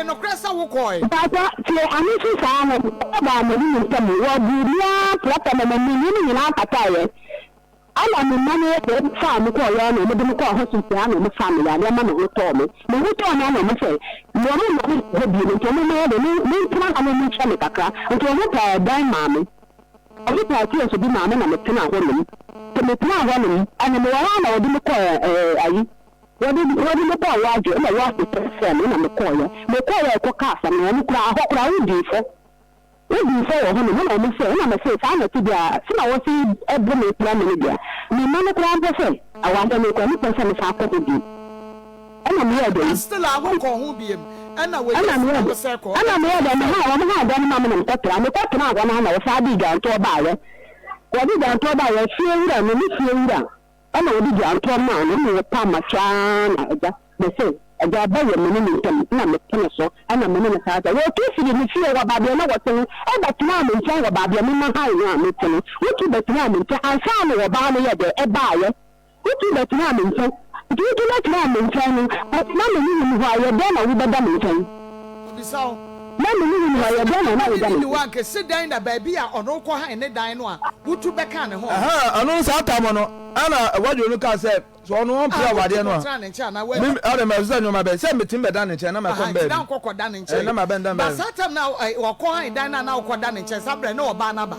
no cressa will call. Papa, I need to sound about me. Tell me what you want, what I'm in our I'm a money at the farm, call you, and call hospital, and the family, and the man who told me. The who told me, I say, no one will be able to know the plan and the Accra, and to look at a dime mammy. I look at you to be mammy and a tenant woman. To me, plan woman, and the Moana or the call, what did you call Roger? And I walked the person in the corner. The corner of Casa, and the crowd before. We do so when I say, I'm a safe, I'm a figure. So I was in every plan media. My mother can't say, I want to make any person of Sarkodie. And I'm here, still I won't call who be him. And I'm here, the circle. And I'm here, and I'm not done, Mamma and Pepper. I'm talking about 1 hour, Sabi down to a buyer. What did I talk about? Fear and a fear down. And I did down to a man, and a Parmesan, they say. I got by a minute and I'm a pencil and a minute. Well, if you didn't feel about the other thing, I got now and say about the minimum high meeting. What you bet now and I found a buyer, a buyer. What you bet now and say, do you do not now and saying, but not a minimum while you're done with the damage? So, me ya bia na we ni wa ke sit down na baby a ono ko han ne dan no a wutu beka ne ho anu sa atamo no ana wadwo no ka say so ono on pia wade no me ade ma zo nyoma be say metim be dan ne che na ma ko be dan kokko dan ne che na ma ben dan be ba satam na wo ko han dan na wo ko dan ne che sabre na wo ba na ba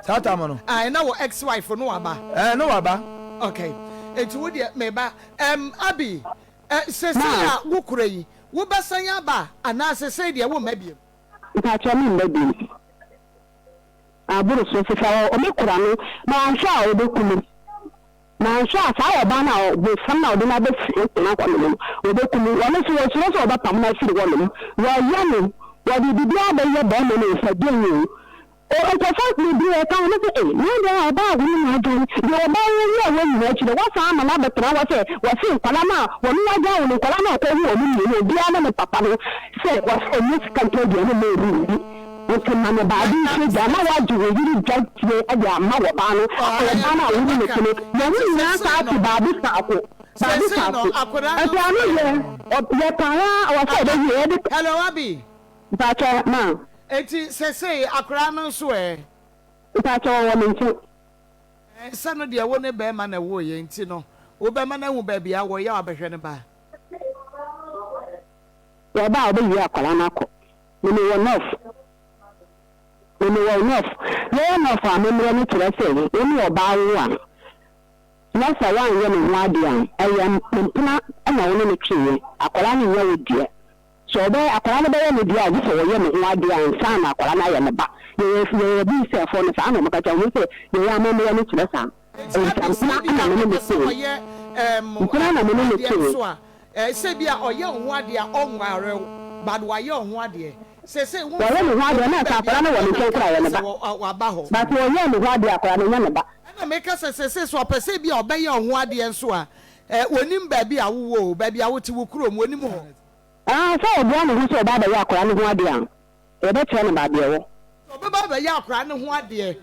satam no na wo ex wife no wa ba no wa ba okay enti wo de me ba abi se ya wo kura yi wo besan ya ba ana se de wo mabiem nta cho mi mabiem aburu so fifa o me kura no ma ansha o be kulu na ansha sa o ba na o be fam na o de na be fi na kwa no o be kulu wa no so ba pam na fi wo no wa ya no wa di bia ba ye ba no fa de ni o to fa ni bi e kan no se no de ba wo ni na do de ba wo ni wo ni chi de wa sa ma na be tra wa se wa fi kwala ma wo ni wa ja wo ni kwala ma ko wo ni bi a na papa no se wa o ni kan to de no me ri o ma me ba di se ja na wa ju wo ni ja ti e ja ma wo ba no o ba na wo ni me kini ya ni na sa ti ba bi sa ko ba bi sa ko e ti anu ye para o sa de ye de hello abi ba cha ma eti se akra no so ta cho wo minchi sano de wo ne be ma na wo ye nti no wo be ma na hu ba bia wo ya abehwe ne ba ya ba obi ya akwala na ko ni wo nof ye no fa me mre ni ture se ni wo ba wo a na sa wan ye ni wa dia ayam mpuna na wo ni twiye akwala ni ye wo dia so be akwala no be ye ni dia ji so wo ye ni wa dia nsa na akwala na ye ne ba ye bi se fo no sa no maka cha wo se ye ya me mre ni ture sa mpuna na me ni se mpuna na me ni se se bia oye ho ade a onware bad wa ye ho ade se wo ye ni ho ade na ka akwala no wo ni ken kra ye ne ba wa ba ho but wo ye ni ho ade akwala no ye ne ba na me ka se so pese bia obe ye ho ade enso a wonim ba bia wo ba bia wo ti wo krom wonim ho so obi anu so ba ba ye akwala no ho ade an e be tire ne ba bia wo so ba ye akwala no ho ade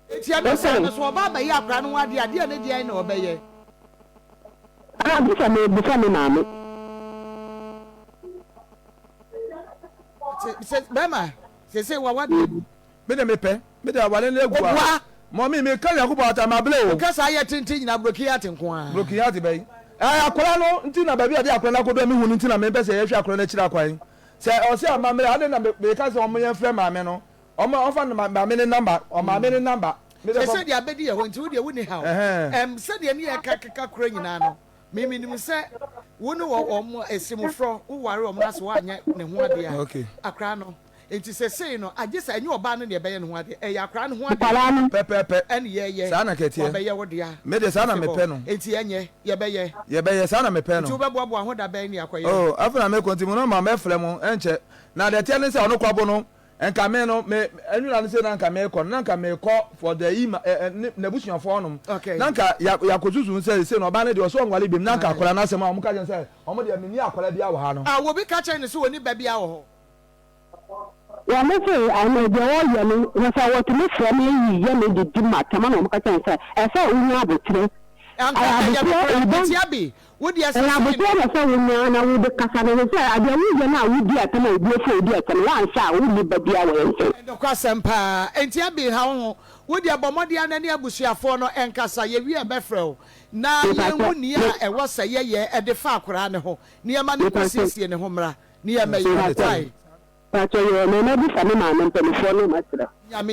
eti abi so ba ye akwala no ho ade ade ne dia na obe ye bisa me mami se bema se wa wadi me de me pe me de awale na egua mommy me kan yakuba ata mable o ka sa ye tintin nyina brokiyat nko a brokiyat be akwara no nti na baby ade akwara na kodo me hu nti na me be se ye hwe akwara na kira kwan se o se amamre ade na me ka se o me frɛ maame no o ma ofa na maame ne number o maame ne number se de abedi ye ho nti wo de wo ni ha se de ne ye ka kora nyina no mimi nim se wonu wo esimufro wo ware o mna so wa anya ne ho ade a akra no enti se no agesa anyi oba no ne be ye ne ho ade ya akra no ho ade pepepe ene ye sa na ketie be ye wo de a me de sa na me pe no enti enye ye be ye sa na me pe no enti wo be boabo ho da be ni akoye afuna me continue no ma me frɛ mo enche na de tie ne se ono kwabo no enka me no me enwura ne se na nka me kɔ na nka me kɔ for the na busuafo onom na nka yakozuzu se no ba ne de so ngwale bim na nka akola na asɛm a mo ka je se omo de mini akola bia wo ha no wo bi ka che ne so woni ba bia wo ho ya me se ana de wo ye no na sa wo tumi frɛ me yi ye me de di matama na mo ka che se e se onyu abotire enti abi wo di ase na abotire na se onyu na wo de kasa na se ade wo ye na wo di atama obi fo odi atama wa nsa wo ni ba bia wo ye ndo kwasempa enti abi ha ho wo di abomode anani abusuafo no enkasa ye wi e befrɛ na ye hu ni a ewo se ye e de fa akora ne ho ni e ma ne kwasiesie ne ho mra ni e ma ye tai pa cho ye na bi fa me ma me mpelifo no ma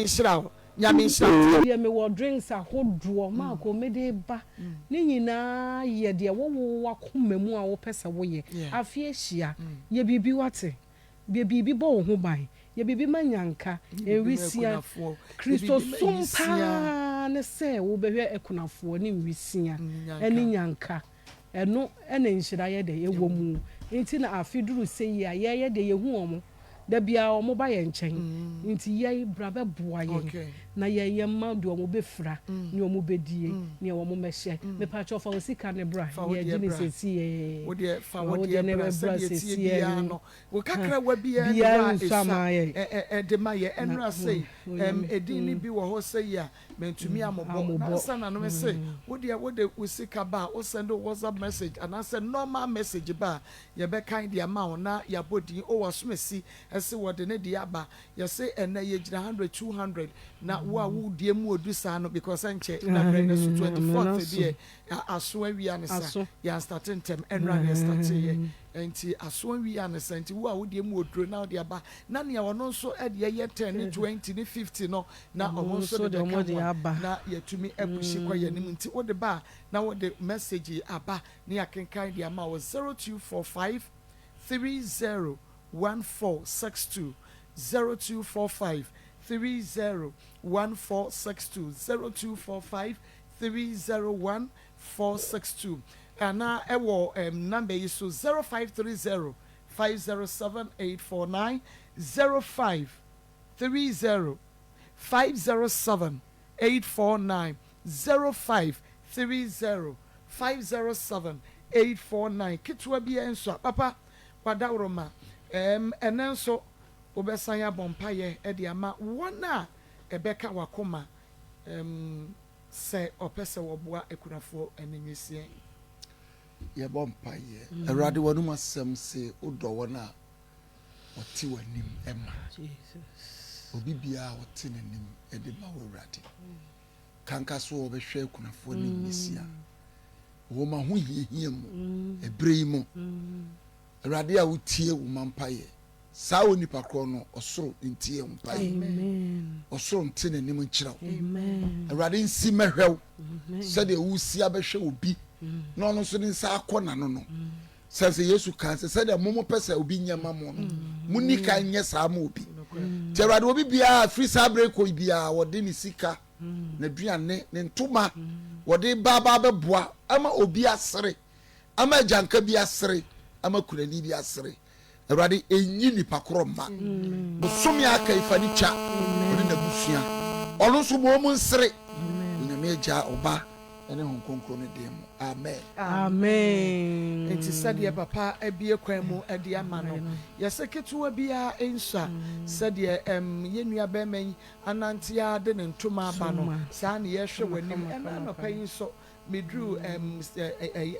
sira nyame nhyira ye me wo drinks ahodoɔ ma ko me de ba ne nyina ye de wo wakomam a wo pese wo ye afia hyia ye bibi wate ye bibi bo wo ho ban ye bibi manyanka ewisia Kristo sumpa ne se wo behwe ekunafo ne wisia eni nyanka eno ene nhyira ye de ye wo mu enti na afiduru se ye de ye hu omo da bia omo ba ye nchen nti ye brabe boa ye na ye ma do omo be fra ni omo bedie ni omo mehye me pa cho fa osika ne bra ye gini sesi ye wo de fa wo de ne bra sesi ye no wo kakra wa bia no de ma ye enra sei edin ni bi wo ho sei ya mentumi amobo na sana no me say wo de usika ba o send WhatsApp message and I send normal message ba ye be kind the amount na ya body o wasomesi ese wo de ne de aba ye say ena ye gina 100 200 na wo die mu odu sa no because enche na brand so 24th be aso awia ne sa ya starting term enra ne start ye enti aso awia ne sa enti wo a wo die mu oduro na de aba na ne wono nso e de ye 10 20 ne 50 no na omo so de na yetumi ebushi kwa yanim nti wo de ba na wo de message aba ne akenkan de ama wo 0245 301462 0245 301462 0245 301462 ana ewo number is so 0530 507849 0530 507 849 0530 507 849 kitwa bia enso papa wadawroma enenso obesan ya bompaye e de ama wona ebeka wakoma se opese woboa ekunafo enenyesie ye bompaye erade wonu asem se odo wona oti wanim ema Jesus obi bia oti nanim e de ma wurade kanka so obehwe ekunafo enenyesia wo ma ho hihia mu ebrei mu erade a wotie wo mampaye saa onipa kro no osoro ntie mpaye amen osoro ntie nanim nkyiraw amen erade nsi mehwew sede wusi abehwe obi no no so nsa akona no no sense Yesu kan sede momo pese obi nyama mo no muni kan nye saa ma obi te erade obi bia free sabre ko bia wode ni sika na duane ne ntoma wode baba beboa ama obi asere ama janka bi asere ama kurani bi asere erade enyi ni pakroma bosomi aka ifani cha wode na busua ono so mo mu nsere nyame ja oba ene hon konkro ne dem amen amen enti sadie papa ebie kwan mu ade ama no yeseketu bia ensa sadie yenua beman anantia de ne ntoma aba no saa ne yehwe wanim ena no payin so medru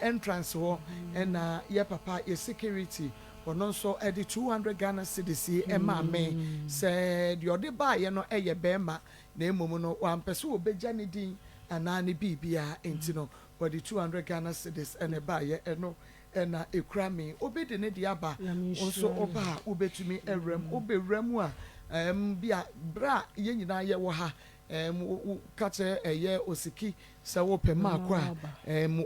entrance ho ena ye papa ye security ono so edi 200 Ghana cedis ema me se de ode ba ye no eye bema na emom no wampese obeja ne din anani bibia enti no for the 200 Ghana cedis ene ba ye eno ena ekrami obede ne dia ba onso oba obetumi ewrem obewrem a bia bra ye nyina ye wo ha kache eye osiki se wo pe makwa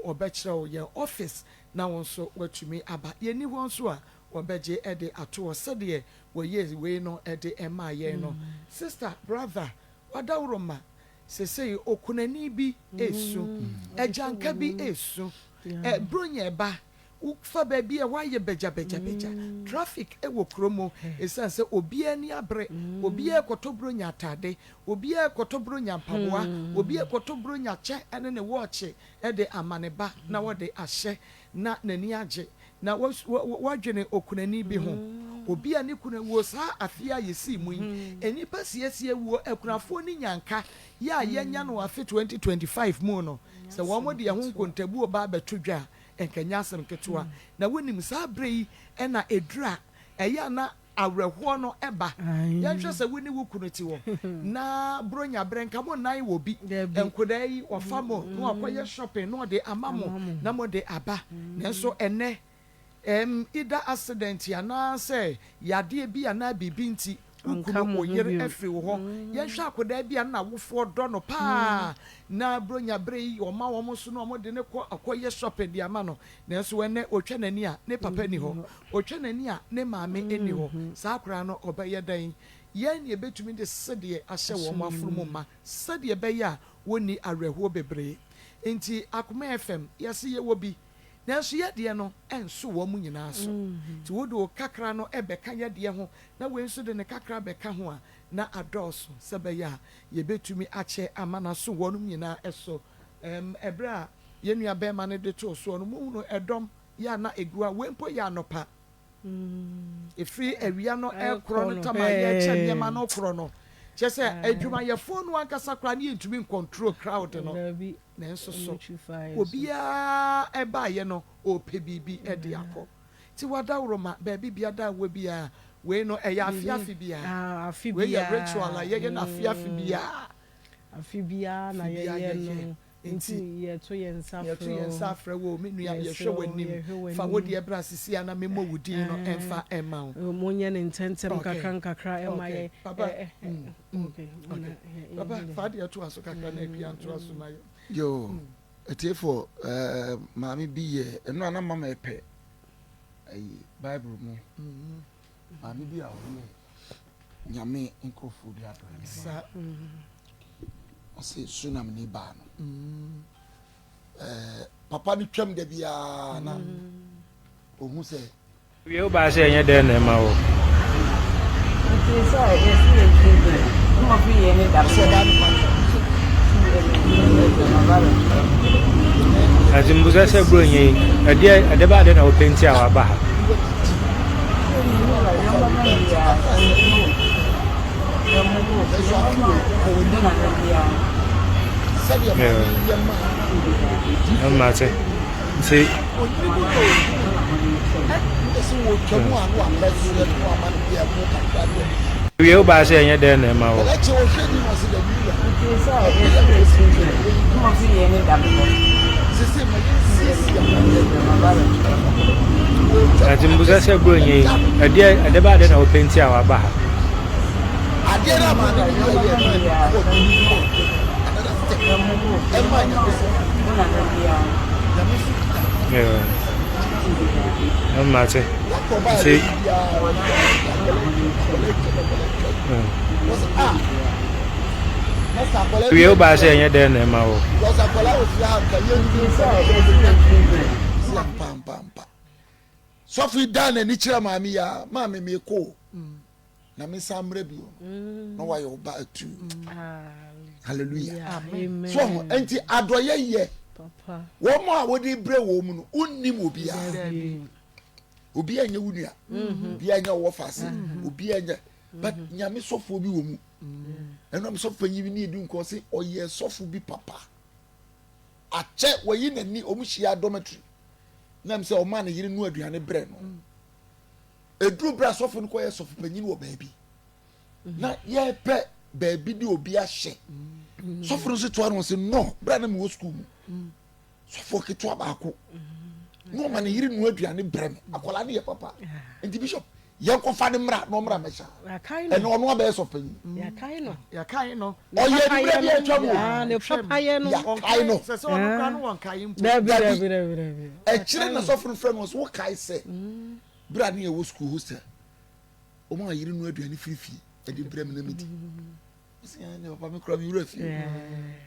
obekire ye office na wonso watumi aba ye ni wonso a obeje ede ato sede wo ye we no ede ema ye no sister brother wadawroma sesei okunani bi esu ejanka bi esu bronya ba ufa baby e waye beja traffic e wo kromo esanse obi ani abre obi e kotobro nya atade obi e kotobro nya mpaboa obi e kotobro nya che ene ne watch e de amaneba na wode ahye na nani age na wadwene okunani bi ho obi ani kuna wo sa afia yesi mu eni pasiesie wo akunafo ni nyanka ya yenya no afi 2025 mu no se wo mo de ho nkontabu oba betodwa enkanya asem ketewa na wonim sa brei ena edura eya na awreho no eba ya hwe se woni wukunoti wo na bronya brenka mo nan wo bi enkodai ofamo no akoye shopping no de amamo na mo de aba nenso ene ida accident ya na say yade bia na bibinti ukunu oyere efi wo ye hwa akoda bia na wofo do no pa na bronya brei o ma wo so no mo de ne ko akoye shopping dia ma no nenso wene otwa nani a ne papa ni ho otwa nani a ne maame eni ho saa akora no obeye dan ye ne betumi de sede ahye wo ma afuru ma sede be ya woni areho bebre enti Akoma FM yesi ye wo bi nanso ye de no enso wo mu nyina so ti wo do kakra no ebeka ye de ho na we nso de ne kakra beka ho a na adoso sebe ya ye betumi ache amana so wo no nyina eso ebra ye nua be ma ne de to so no mu no edom ya na egua we mpo ya nopa efri awia no ekro no tama ye che ne ma no kro no just say adwuma ye phone one kasa kra na yentumi control crowd no na enso so obia eba ye no o pe bibi e de akọ ti wada uroma baby bia da we bia we no e ya afiafi bia we ye ritual ye na afiafi bia na ye no nti ye to ye nsafre wo me nua ye hwe wanim fa wo de ebra sisi ana me mo wudi no emfa ema wo mo nye ne ntentem kakra ema ye okay baba fa de to aso kakra na apia to aso na yo etiefo maami bi ye eno ana mama epe ai bible mu maami bi a wo nyame nkofo bi ato sa ase sunam ni ba no papa ni twam da bia na ohun se we o ba se yen de na ma wo ati so yes le kinde mo fi yen ni da se da ati mbuza se bro yen ade ba de na o penti a wa ba ha mate see we o ba se yen de na ma wo ati mbuza se bro yen ade ba de na o penti a wa ba ha adera ma na mate see we o ba se yen de na ma wo so fi dan ni kira mami ya mami me ko na me samre bi no wa yo ba atu hallelujah amen so enti adoye ye papa wo mo a wodi bre wo mu no unnim obi anya wunua obi anya wo fase obi anya but nyame sofo bi wo mu eno me sofo nyi bi ni edu nko se oye sofo bi papa ache wayi nani omuhia dormitory na me se o man yiri nu aduane bre no edru bra sofo no koye sofo panyin wo baabi na ye pe baabi di obi ahye sofo no se to aro se no bra na me wo school mu sofo ke to abako no man yiri nu aduane bre me akola ne ye papa enti bishop ye ko fa ne mra no mra mecha eno ono aba sofo panyin ya kai no oye ni bre bi atwa ne papa ye no kai no se ono kra no won kai mpo David. e chire na sofo no friend was wo kai se bra ne ye wo school hostel o ma yiri nu aduane frifi e di bre me na meti si ane papa me kra me wura fi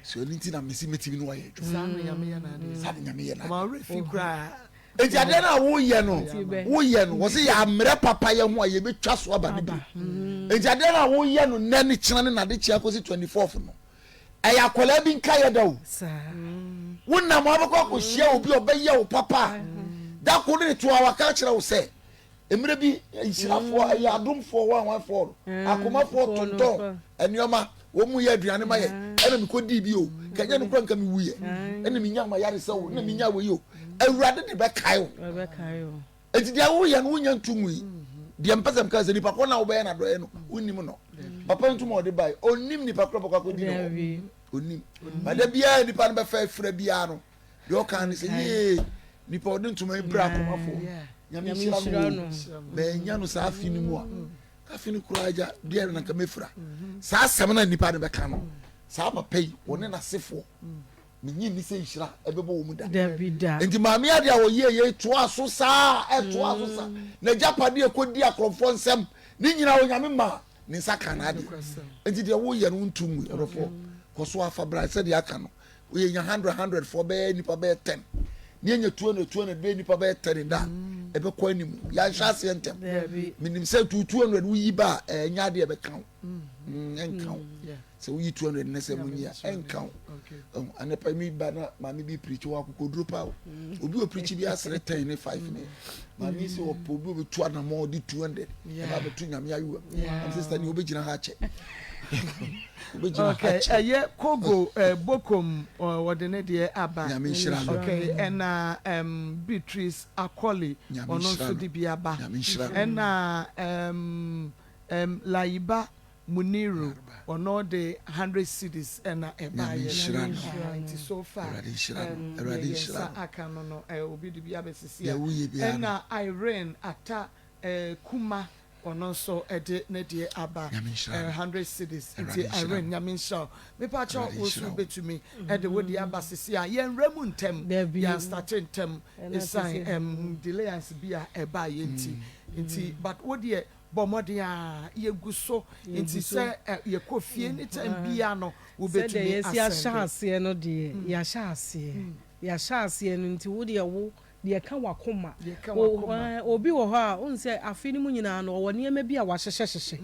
so ni nti na mesi meti no waye sa no yame ya na de sa nyame ye na ma refi kra enti ade na wo ye no wo se ya mre papa ye ho aye betwa so aba ne bi enti ade na wo ye no na ne kyena ne na de kyia kosi 24th no aya kola bi nka ye da wo sa wonna mo abakọ ko hia obi obaye wo papa da ko ne to awaka kyerɛ wo se emre bi nhirafo ayi adomfo 114 akomafo tonton enioma wo mu ye aduane ma ye ena mi kodi bi o kanya no kranka mi wuye ena mi nya ma yare se wo na mi nya we yo awurade de be kai wo enti dia wo ye no wo nya ntumu yi dia mpasam ka se nipa ko na wo be na do ye no unim no papa ntumu ode bai onim nipa kro bokwa ko di no onim bada bia nipa no be fa fra bia no de o kan se ye nipa ode ntuma ibra akomafo nyame shira no be nya no sa afini mu a afini kuraja dia na kamefra sa asem na nipa ne be ka no sa papa yi woni na sefo menyi ni se shira ebebo wo mu da enti maami ade a wo ye to aso sa na japade ekodi akrofo nsem ni nyina wo nyame ma ni saka na ade enti de wo ye no ntum erofo koso afa bra se de aka no wo ye nya 100 for be nipa be 10 ni enya 200 be nipa be 10 da ebe kwa anim ya hwa se ntem minim se 200 wo yi ba enya de ebe kan Encount. So we 200 nesemunya encount. And the me bana mami be preach wa ko drop out. Obi o preach bi asre 10 ne 5 ne. Mami se opo obi be 200 more di 200. E ba betu nyame ayu. Am sister ni obi gina ha che. Okay, Kogo Bokom wadene de aba. Okay, and Beatrice Akoli ono so di biaba. And Laiba Muniru ono de 100 cities and eba so far. Aka no obi di biaba sisi. And Irene ata Kuma ono so ede ne de aba 100 cities nti Irene nyaminsha me pa cha osu betumi ede wo de aba sisi a yen ramu ntem ya start ntem esan delay as bia eba yenti but wo de bomode a ye guso nti se ye kofie ni tem bia no wo betumi asem ya chance no de ya chance no nti wo de wo de ka wakoma obi wo ho a unse afi ni munyina no wo niema bi a wahyehyehye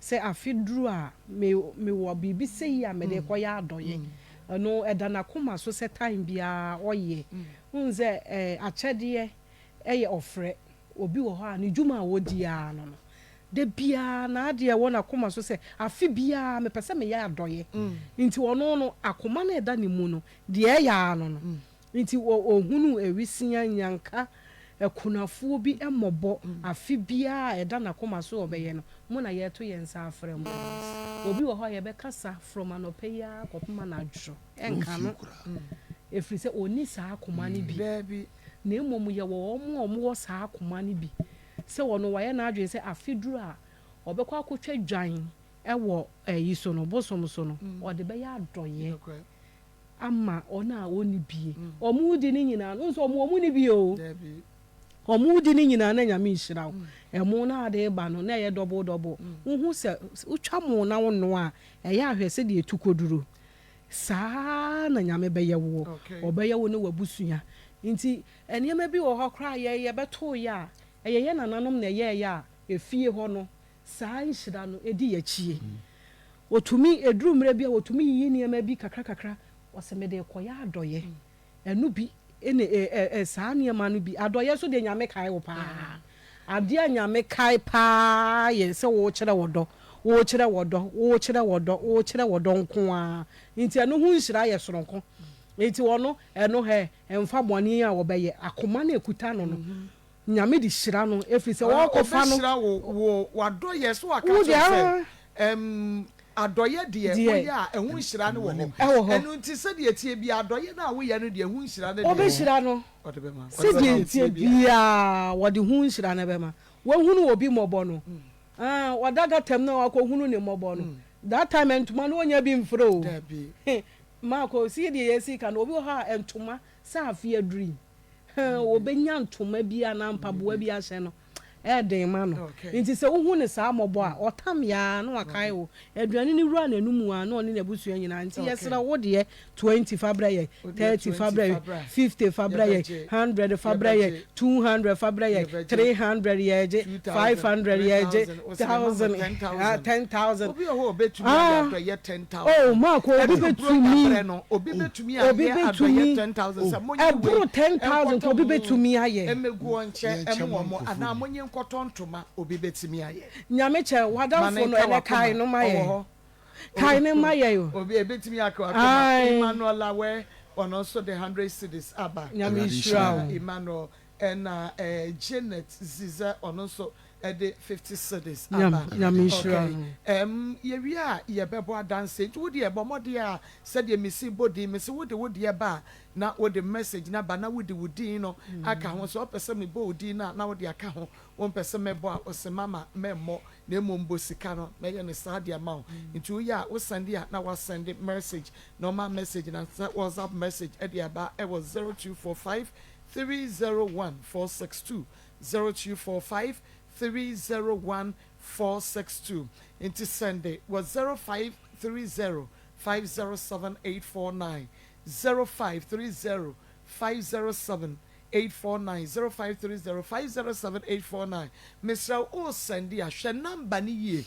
se afi duru a me wo bibi sei a me de koya adoye no edana koma so se time bia oye unse achede eye ofre obi wo ho a ni dwuma a wodi a no de bia na ade wo na koma so se afi bia me pese me ya adoye nti wono no akoma na eda ni mu no de ya no nti ohunu ewisia nyanka ekunafuo bi emobo afi bia eda na koma so obeye no mo na ye to yensa afre mo obi wo ho ye be kasa from anopeya kopuma na adwo enka no efri se oni sa akoma ni bi na emom ye wo omo sa akoma ni bi se wono wa ye na adwo se afi duru a obekwa akotwa dwan ewo yiso no bosom so no ode be ya adoye ama ona oni bie omudi ni nyina no so omu ni bie o omudi ni nyina na nyame nhira wo emu na ade ba no na ye double hu se utwa mo na wono a ye ahwese de etukoduro saa na nyame beye wo obeye wo ne wabusua nti enema bi wo ho kra ye beto ya ye nananom na ye ya efie ho no saa nhira no edi ya chie otumi eduru mre bia otumi yi niema bi kakra wasemede koya adoye enu bi ene saa niema no bi adoye so de nyame kai wo pa ade nyame kai pa ye se wo kire wodo nko a nti enu hu nhira ye soronko nti wono enu he emfa boni a wo beye akoma na ekuta no nyame di hira no efri se wo kofa no wo wadoye so aka so adoye de wo ya ehun hira ne wo ho enu nti se de tie bi adoye na wo ya no de ehun hira ne de obe hira no ode be ma se de tie bia wo de hun hira ne be ma wo hunu obi mobo no wadaga tem na wako hunu ne mobo no that time entuma no onya bi mfro o ma ko si de yesi ka no obi ha entuma sa afia dream obenya ntoma bia na mpaboa bia hye no den ma no nti se wo hu ne saa mobo a otam ya na wakai wo aduane ni wura na numu a na oni na busua nyina nti yesra wo de 20 fabra ye 30 fabra ye 50 fabra ye 100 fabra ye 200 fabra ye 300 ye 500 ye 10,000 obi ho betumi ya ye 10,000 oh ma ko obi betumi ya 10,000 sa monye we 10,000 ko obi betumi aye emegu onche emwo ana monye kotontoma obi betimi aye nyame che wadamfo no ele kai no maye kai ne maye yo obi ebetimi akwa Emmanuel Lawe ono so the 100 cities aba nyame shira Emmanuel and Janet Ziza ono so the 50 cities aba nyame shira ye wi a ye bebo adanse nti wodi e bomode a said ye misi body misi wodi e ba na wo the message na ba na wodi no aka ho so opese me body na wodi aka ho won pese me bo a osemama memmo na emombo sika no me ye ne sadia ma nti wo ya wo send ya na wa send message normal message na WhatsApp message e dia ba e was 0245 301 462 0245 301-462 into Sunday was 0530 507 849 0530 507 849 0530 507 849 Mr. O Sandy a number ni ye